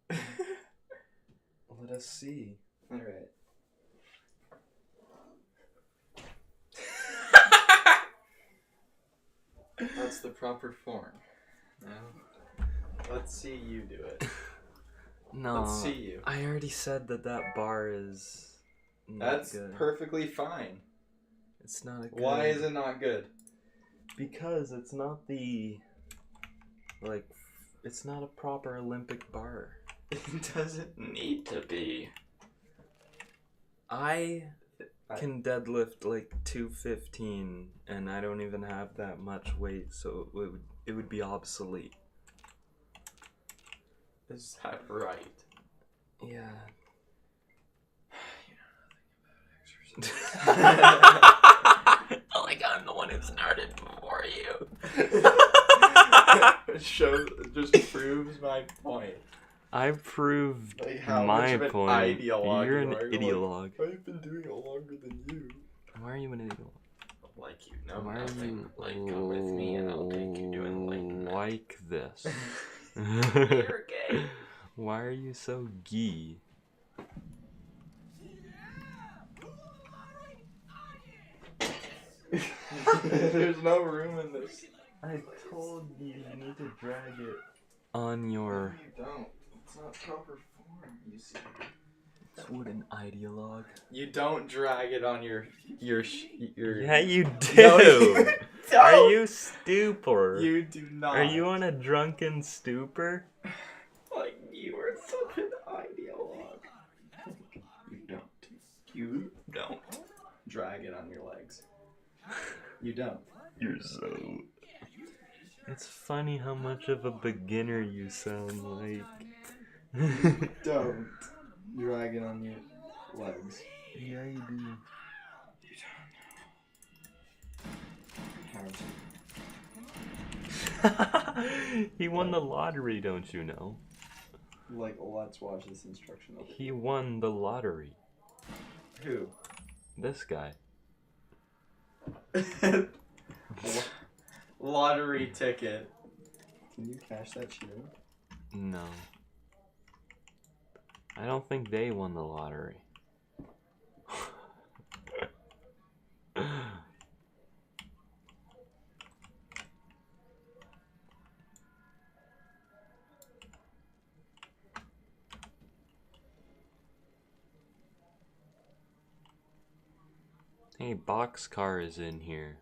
Let us see.
Alright. That's the proper form. Now, let's see you do it.
No.
Let's see you.
I already said that bar is not
That's
good.
perfectly fine.
It's not a good...
Why is it not good?
Because it's not it's not a proper Olympic bar.
It doesn't need to be.
I can deadlift like 215 and I don't even have that much weight, so it would be obsolete.
Is that right?
Yeah.
You know nothing about exercise.
Like I'm the one who started before you.
Just proves my point.
I proved
Like how
my
much of an
point.
ideologue
You're
you
an
are.
ideologue.
Like, I've been doing it longer than you.
Why are you an ideologue?
Like you know
Why
nothing.
are you
Like come with me and I'll take you to enlightenment.
like this?
You're gay.
Why are you so gay?
There's no room in this.
I told you you need to drag it on your...
You don't. It's not proper form, you see.
What an ideologue.
You don't drag it on your
Yeah, you do.
No, you don't.
Are you stupor?
You do not.
Are you on a drunken stupor?
Like, you are such an ideologue. You don't. You don't drag it on your legs. You don't.
You're so... It's funny how much of a beginner you sound like.
Don't drag it on your legs.
Yeah, you do.
You don't know how to.
He won the lottery, don't you know?
Like, let's watch this instructional video.
He won the lottery.
Who?
This guy.
Lottery ticket. Can you cash that shit in?
No. I don't think they won the lottery. Hey, Boxcar is in here.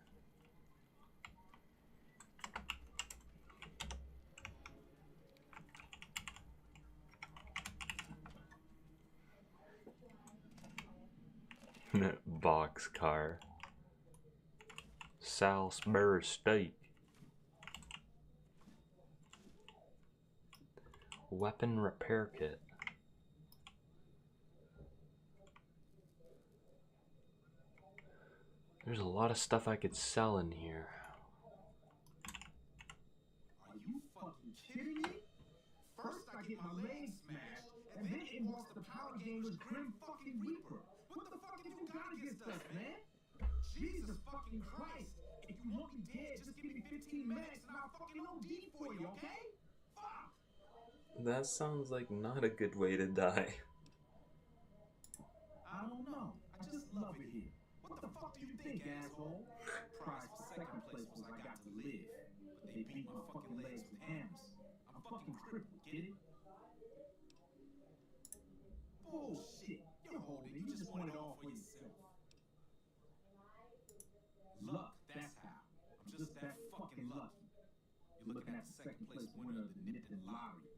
Boxcar. Salisbury steak. Weapon repair kit. There's a lot of stuff I could sell in here.
Are you fucking kidding me? First I get my leg smashed, and then in walks the Power Gamers Grim fucking Reaper. What the fuck have you got against us, man? Jesus fucking Christ. If you want me dead, just give me 15 minutes and I'll fucking OD for you, okay? Fuck!
That sounds like not a good way to die.
I don't know. I just love it here. What the fuck do you think, asshole? Prize for second place was I got to live. But they beat my fucking legs with hammers. I'm fucking crippled, get it? Bullshit. You're holding it. You just want it all for yourself. Luck, that's how. I'm just that fucking lucky. You're looking at the second place winner of the Nipton lottery.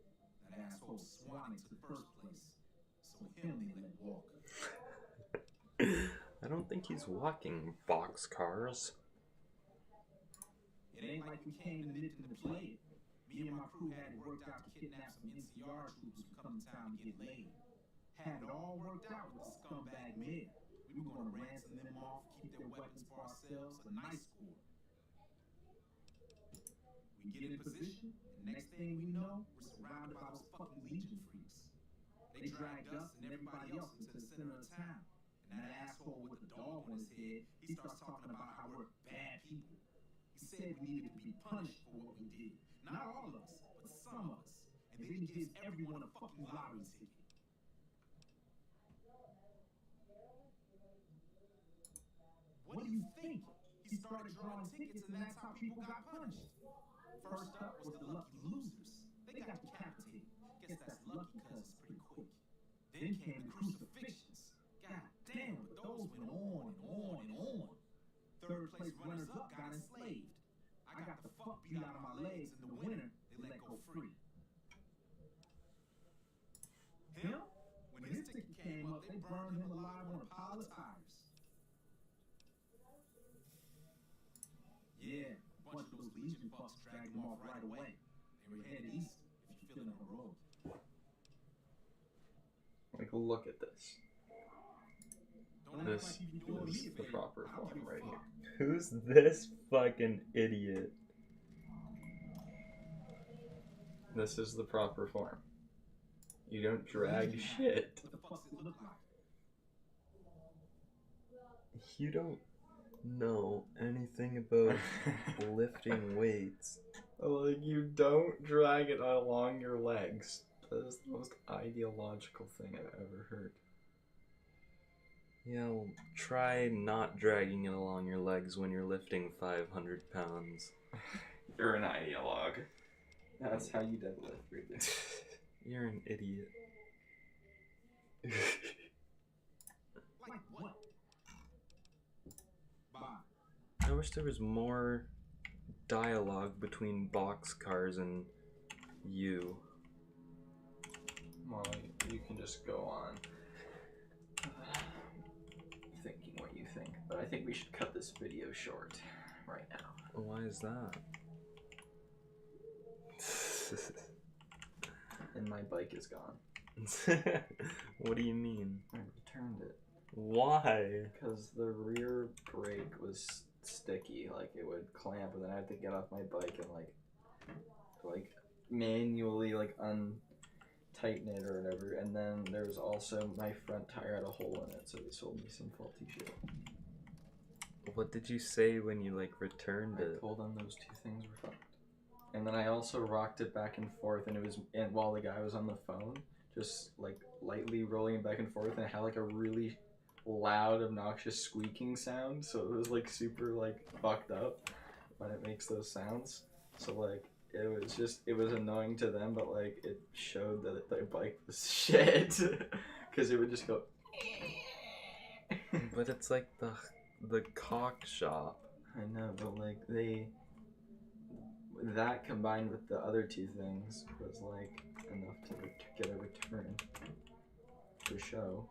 That asshole Swanee took first place. So him they let walk.
I don't think he's walking boxcars.
It ain't like we came to Nipton to play it. Me and my crew had it worked out to kidnap some NCR troops who come to town to get laid. Had it all worked out with the scumbag mayor. We were gonna ransom them off, keep their weapons for ourselves, a nice score. We get in position, and next thing we know, we're surrounded by those fucking Legion freaks. They dragged us and everybody else into the center of town. And that asshole with the dog on his head, he starts talking about how we're bad people. He said we needed to be punished for what we did. Not all of us, but some of us. And then he gives everyone a fucking lottery ticket. What do you think? He started drawing tickets and that's how people got punished. First up was the lucky losers. They got decapitated. Guess that's lucky because it's pretty quick. Then came the crucifixions. God damn, but those went on and on and on. Third place runners up got enslaved. I got the fuck beat out of my legs, and the winner, they let go free. Him? When his ticket came up, they burned him alive on a pile of tires. Yeah, a bunch of those Legion fucks dragged him off right away. They were headed east, if you're feeling heroic.
Like, look at this.
This
is the proper form right here.
Who's this fucking idiot?
This is the proper form. You don't drag shit.
What the fuck does it look like?
You don't know anything about lifting weights.
Like, you don't drag it along your legs. That is the most ideological thing I've ever heard.
Yeah, well, try not dragging it along your legs when you're lifting 500 pounds.
You're an ideologue. That's how you deadlift, really.
You're an idiot.
Like what? Bye.
I wish there was more dialogue between boxcars and you.
Well, you can just go on thinking what you think, but I think we should cut this video short right now.
Why is that?
And my bike is gone.
What do you mean?
I returned it.
Why?
Because the rear brake was sticky, like it would clamp, and then I had to get off my bike and like manually like untighten it or whatever. And then there was also my front tire had a hole in it, so they sold me some faulty shit.
What did you say when you like returned it?
I told them those two things were fucked. And then I also rocked it back and forth, and it was, and while the guy was on the phone, just like lightly rolling it back and forth, and it had like a really loud, obnoxious squeaking sound. So it was like super like fucked up when it makes those sounds. So like it was annoying to them, but like it showed that their bike was shit because it would just go.
But it's like the cock shop.
I know, but like that combined with the other two things was like enough to get a return to show.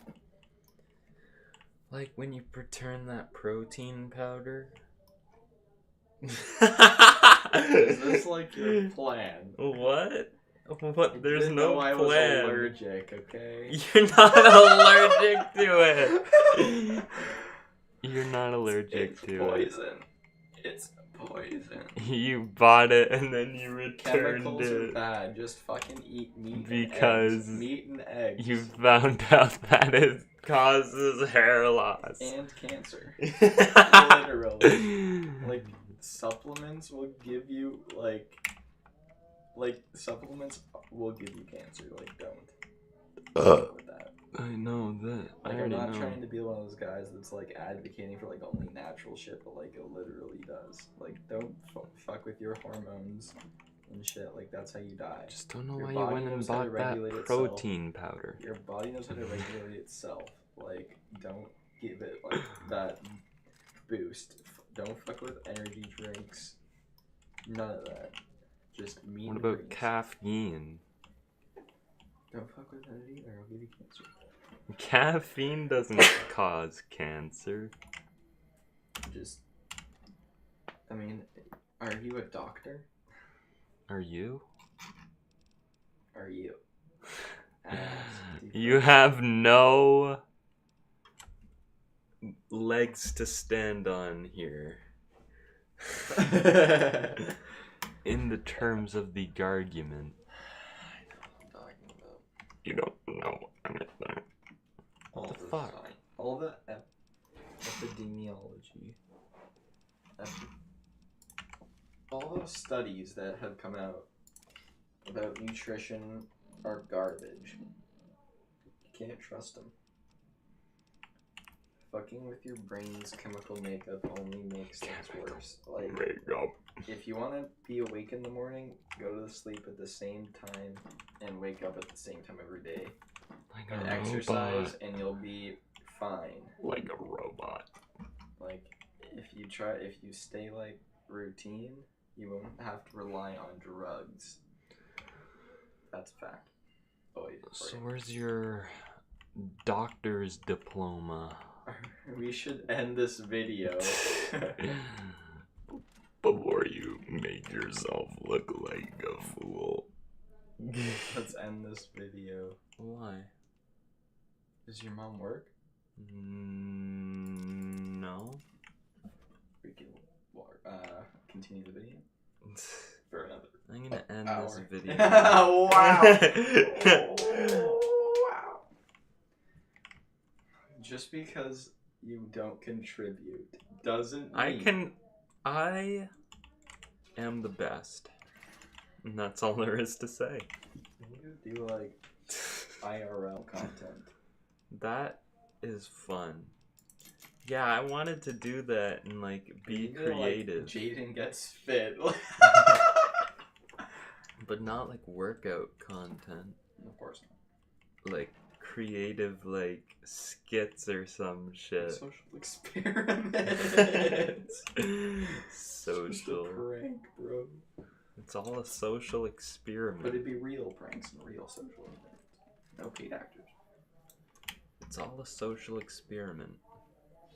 Like when you return that protein powder.
Is this like your plan?
What? What? There's
Didn't
no
know I
plan.
was allergic, okay?
You're not allergic to it. You're not allergic
It's
to
poison. It's poison.
it. You bought it and then you returned
Chemicals are
it
bad. Just fucking eat meat
because
and eggs. Meat and eggs.
you found out that it causes hair loss.
And cancer. Literally. Like, supplements will give you, like, supplements will give you cancer. Like, don't. With that.
I know that.
Like,
I
I'm
already
not
know.
trying to be one of those guys that's, like, advocating for, like, only natural shit, but, like, it literally does. Like, don't fuck with your hormones and shit. Like, that's how you die.
Just don't know
Your
why you
body
went and
knows how to
bought that
regulate itself.
protein powder.
Your body knows how to regulate itself. Like, don't give it, like, that boost. Don't fuck with energy drinks. None of that. Just meat.
What
and
about
drinks.
caffeine?
Don't fuck with that either. I'll give you cancer.
Caffeine doesn't cause cancer.
Just, I mean, are you a doctor?
Are you?
Are you? I asked
You have no legs to stand on here. In the terms of the argument.
I know what I'm talking about.
You don't know anything.
All
the
the
fuck?
science, all the epidemiology. All those studies that have come out about nutrition are garbage. You can't trust them. Fucking with your brain's chemical makeup only makes things worse. Like,
Makeup.
if you want to be awake in the morning, go to sleep at the same time and wake up at the same time every day.
Like
And
a
exercise
robot.
and you'll be fine.
Like a robot.
Like, if you stay like routine, you won't have to rely on drugs. That's a fact.
So where's your doctor's diploma?
We should end this video.
Before you make yourself look like a fool.
Let's end this video.
Why?
Does your mom work?
No.
We can continue the video for another.
I'm gonna end
hour.
this video.
Wow. Wow. Just because you don't contribute doesn't mean...
I am the best. And that's all there is to say.
You do like IRL content.
That is fun. Yeah, I wanted to do that and like be creative.
Like, Jaden gets fit.
But not like workout content.
Of course
Like creative like skits or some shit.
Social experiment.
Social.
Just a prank, bro.
It's all a social experiment.
But it'd be real pranks and real social experiments. No paid actors.
It's all a social experiment.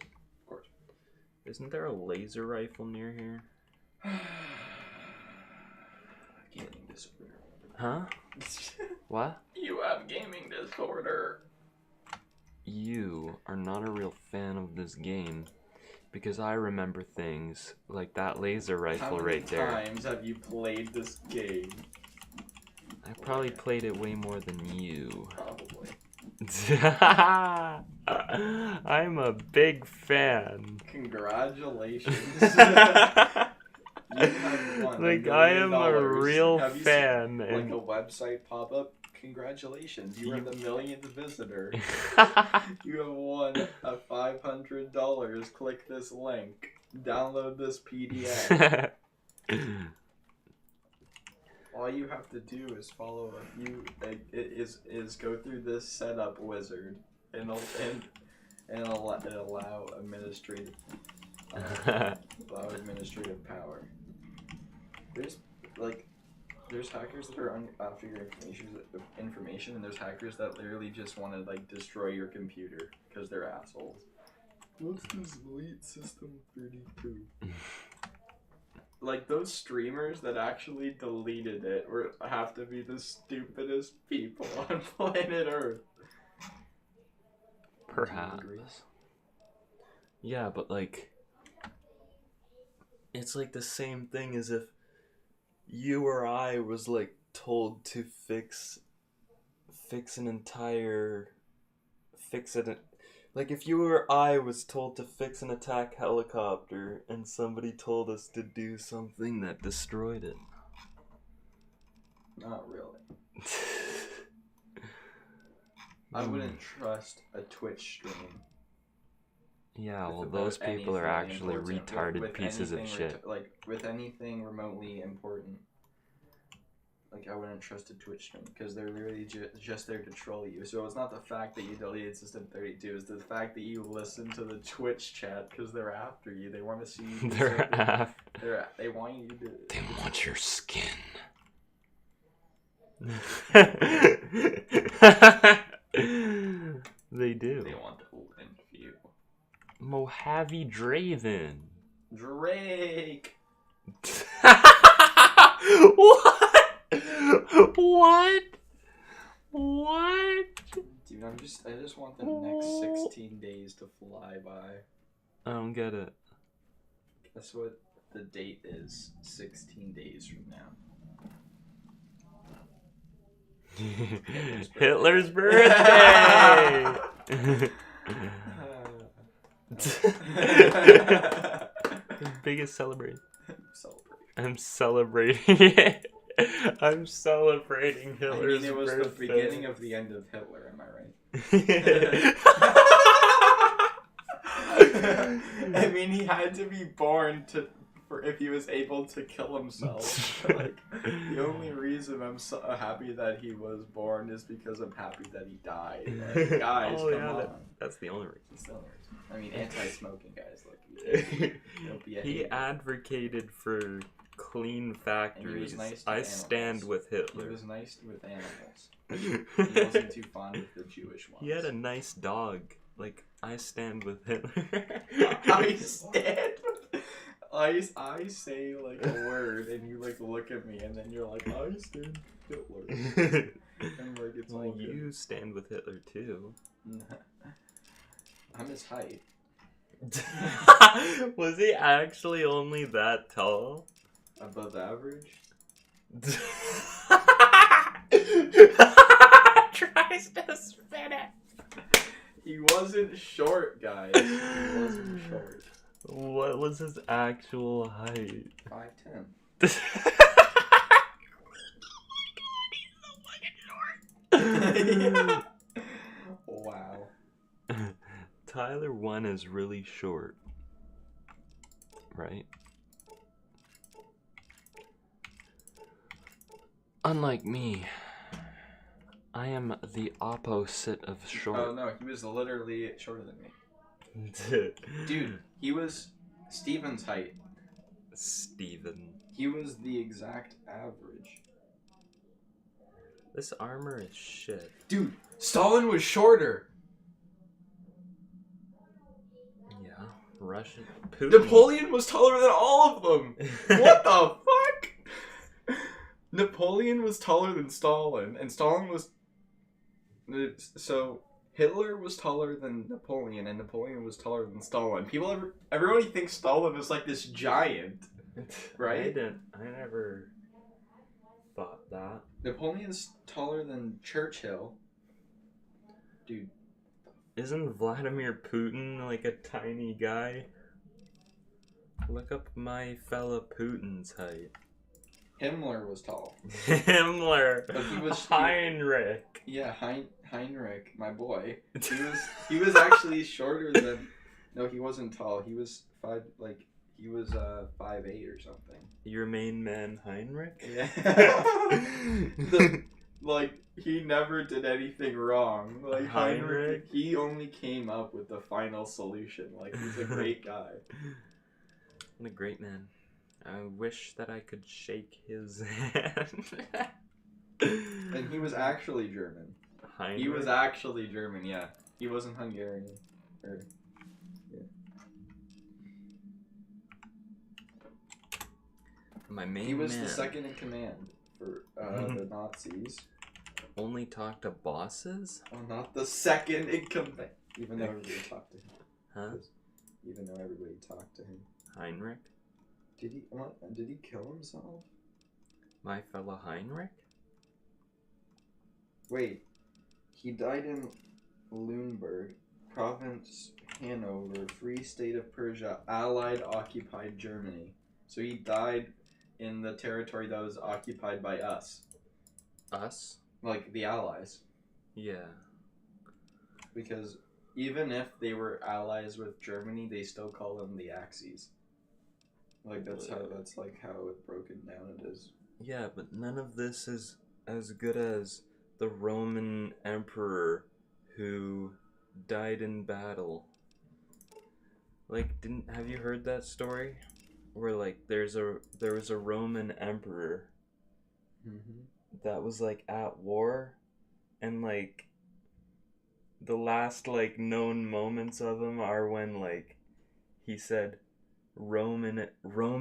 Of course.
Isn't there a laser rifle near here?
Gaming disorder.
Huh? What?
You have gaming disorder.
You are not a real fan of this game because I remember things like that laser rifle right there.
How many times have you played this game?
I probably played it way more than you.
Probably.
I'm a big fan.
Congratulations. You have won
Like
$1
I am
million.
a real
Have you
fan.
seen,
And
like a website pop up. Congratulations, you were the millionth visitor. You have won a $500. Click this link. Download this PDF. All you have to do is follow is go through this setup wizard and allow administrative power. There's hackers that are after your information, and there's hackers that literally just want to like destroy your computer because they're assholes. What's this Elite System 32? Like, those streamers that actually deleted it have to be the stupidest people on planet Earth.
Perhaps. Yeah, but like, it's like the same thing as if you or I was like told to fix it. Like if you or I was told to fix an attack helicopter and somebody told us to do something that destroyed it.
Not really. I wouldn't trust a Twitch stream.
Yeah, well, those people are actually retarded pieces of shit.
Like, with anything remotely important. Like, I wouldn't trust a Twitch stream, because they're literally just there to troll you. So it's not the fact that you deleted System 32, it's the fact that you listen to the Twitch chat, because they're after you. They want to see you. They want you to...
They want your skin. They do.
They want to win you.
Mojave Draven.
Drake!
What? What? What?
Dude, I just want the next 16 days to fly by.
I don't get it.
That's what the date is. 16 days from now.
Hitler's birthday! Biggest celebration. I'm celebrating it. I'm celebrating Hitler's birthday.
I mean, it was the beginning of the end of Hitler, am I right? I mean, he had to be born if he was able to kill himself. Like, the only reason I'm so happy that he was born is because I'm happy that he died. Like, guys, come on.
That's the only reason.
That's the only reason. I mean, anti-smoking, guys. Like,
he advocated for clean factories.
Nice
I stand with Hitler.
He was nice with animals. He wasn't too fond of the Jewish ones.
He had a nice dog. Like, I stand with Hitler.
I stand with... I say like a word and you like look at me and then you're like, I stand with Hitler. And like it's
well,
all good.
You stand with Hitler too.
I'm his height.
Was he actually only that tall?
Above average?
Tries to spin it.
He wasn't short, guys. He wasn't short.
What was his actual height?
5'10". Yeah. Wow.
Tyler 1 is really short. Right? Unlike me, I am the opposite of short.
Oh no, he was literally shorter than me. Dude, he was Steven's height.
Steven.
He was the exact average.
This armor is shit.
Dude, Stalin was shorter.
Yeah, Russian. Putin.
Napoleon was taller than all of them. What the fuck? Napoleon was taller than Stalin, and Stalin was... So... Hitler was taller than Napoleon, and Napoleon was taller than Stalin. Everybody thinks Stalin is like this giant, right?
I never thought that.
Napoleon's taller than Churchill. Dude.
Isn't Vladimir Putin like a tiny guy? Look up my fella Putin's height.
Himmler was tall.
Himmler.
But he was
Heinrich.
Yeah, Heinrich, my boy. He was actually shorter than. No, he wasn't tall. He was 5'8" or something.
Your main man Heinrich?
Yeah. He never did anything wrong. Like Heinrich, he only came up with the final solution. Like, he's a great guy.
What a great man. I wish that I could shake his hand.
And he was actually German.
Heinrich?
He was actually German, yeah. He wasn't Hungarian. Yeah.
My main
He was
man
the second in command for the Nazis.
only talked to bosses?
Oh, not the second in command. Even though everybody talked to him.
Huh?
Even though everybody talked to him.
Heinrich?
Did he kill himself?
My fellow Heinrich?
Wait. He died in Lüneburg, Province Hanover, Free State of Persia, Allied occupied Germany. So he died in the territory that was occupied by us.
Us?
Like the Allies.
Yeah.
Because even if they were allies with Germany, they still call them the Axis. Like that's how it broken down it is.
Yeah, but none of this is as good as the Roman emperor who died in battle. Like, have you heard that story? Where like there was a Roman emperor that was like at war, and like the last like known moments of him are when like he said Rome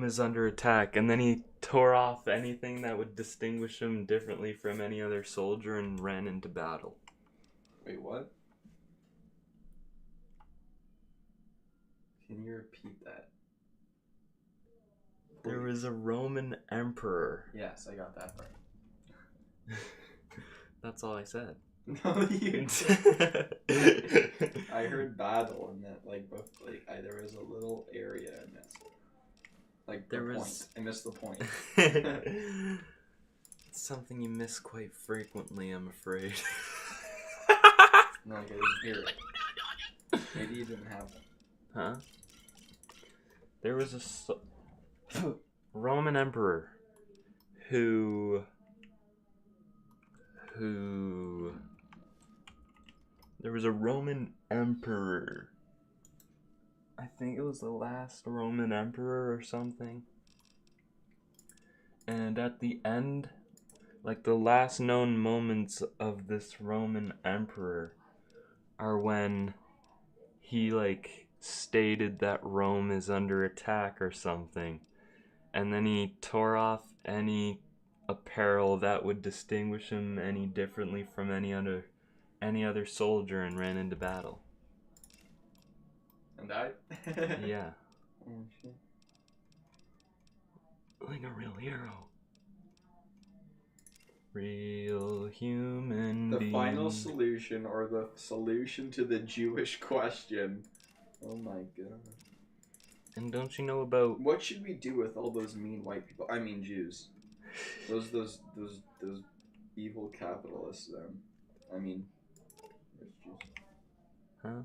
is under attack, and then he tore off anything that would distinguish him differently from any other soldier and ran into battle.
Wait, what? Can you repeat that? Please.
There was a Roman emperor.
Yes, I got that part.
That's all I said.
No, you I heard battle, and that there was a little area I missed. Like the point. I missed the point.
It's something you miss quite frequently, I'm afraid.
No, like I didn't hear it. Maybe you didn't have it.
Huh? There was a Roman emperor who there was a Roman emperor. I think it was the last Roman emperor or something. And at the end, like the last known moments of this Roman emperor are when he like stated that Rome is under attack or something. And then he tore off any apparel that would distinguish him any differently from any other soldier and ran into battle.
And died?
Yeah.
Oh, shit.
Like a real hero. Real human
The
being.
final solution, or the solution to the Jewish question. Oh my god.
And don't you know about...
What should we do with all those mean white people? I mean Jews. Those evil capitalists, them. I mean, there's Jews.
Huh?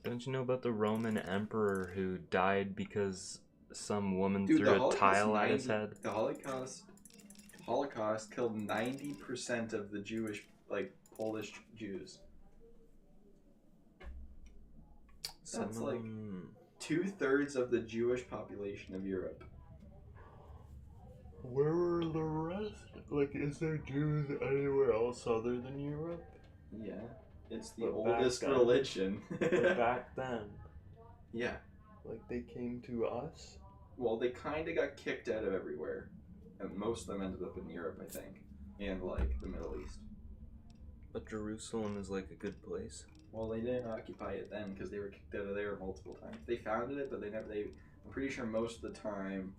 Don't you know about the Roman emperor who died because some woman threw a tile at his head?
The Holocaust killed 90% of the Jewish, Polish Jews. That's like 2/3 of the Jewish population of Europe.
Where were the rest? Like, is there Jews anywhere else other than Europe?
Yeah, it's the
But
oldest religion.
But back then,
yeah.
like they came to us?
Well, they kind of got kicked out of everywhere, and most of them ended up in Europe, I think, and the Middle East.
But Jerusalem is like a good place.
Well, they didn't occupy it then because they were kicked out of there multiple times. They founded it, but I'm pretty sure most of the time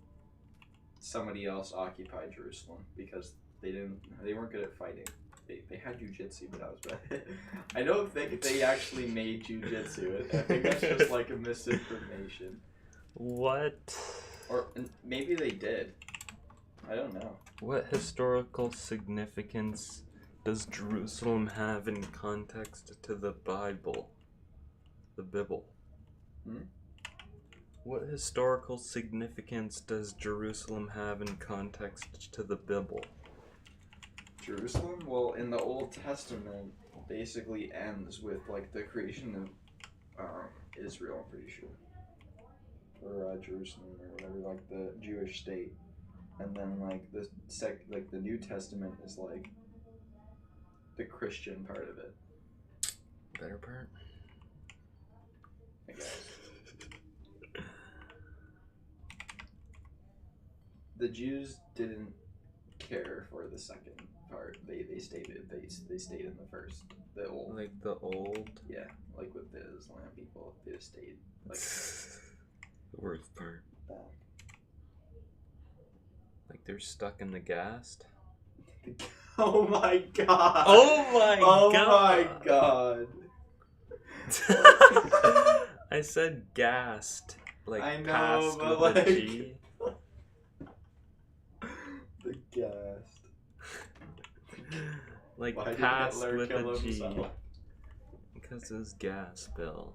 somebody else occupied Jerusalem because they weren't good at fighting. They had jujitsu, but that was bad. I don't think they actually made jujitsu. I think that's just like a misinformation.
What?
Or maybe they did. I don't know.
What historical significance does Jerusalem have in context to the Bible? The Bible?
Hmm?
What historical significance does Jerusalem have in context to the Bible?
Jerusalem? Well, in the Old Testament, basically ends with the creation of Israel, I'm pretty sure. Or Jerusalem, or whatever, the Jewish state. And then the New Testament is the Christian part of it.
Better part?
I guess. the Jews didn't care for the second part. They stayed in the first. The old.
Like the old.
Yeah, like with the Islam people, they just stayed like
The worst part.
back.
Like they're stuck in the ghast.
Oh my god!
Oh my
god!
I said gassed. Like
I know,
past
but
with a
like-
G.
The ghast.
Like
Why did
past
Hitler
with
kill
a G.
himself?
Because his gas bill.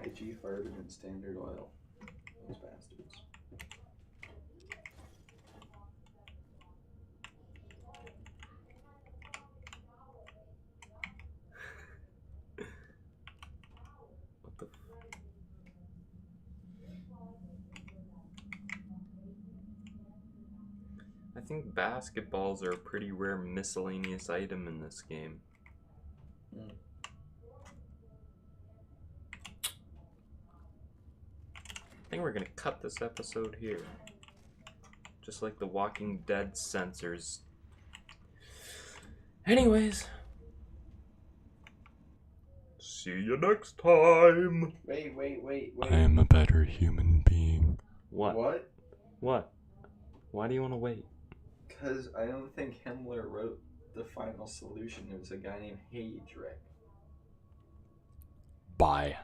IG farted in Standard Oil. Those bastards.
What the I think basketballs are a pretty rare miscellaneous item in this game.
Mm.
I think we're gonna cut this episode here. Just like the Walking Dead censors. Anyways. See you next time.
Wait.
I am a better human being. What?
What?
What? Why do you want to wait?
Because I don't think Himmler wrote the final solution. It was a guy named Heydrich.
Bye.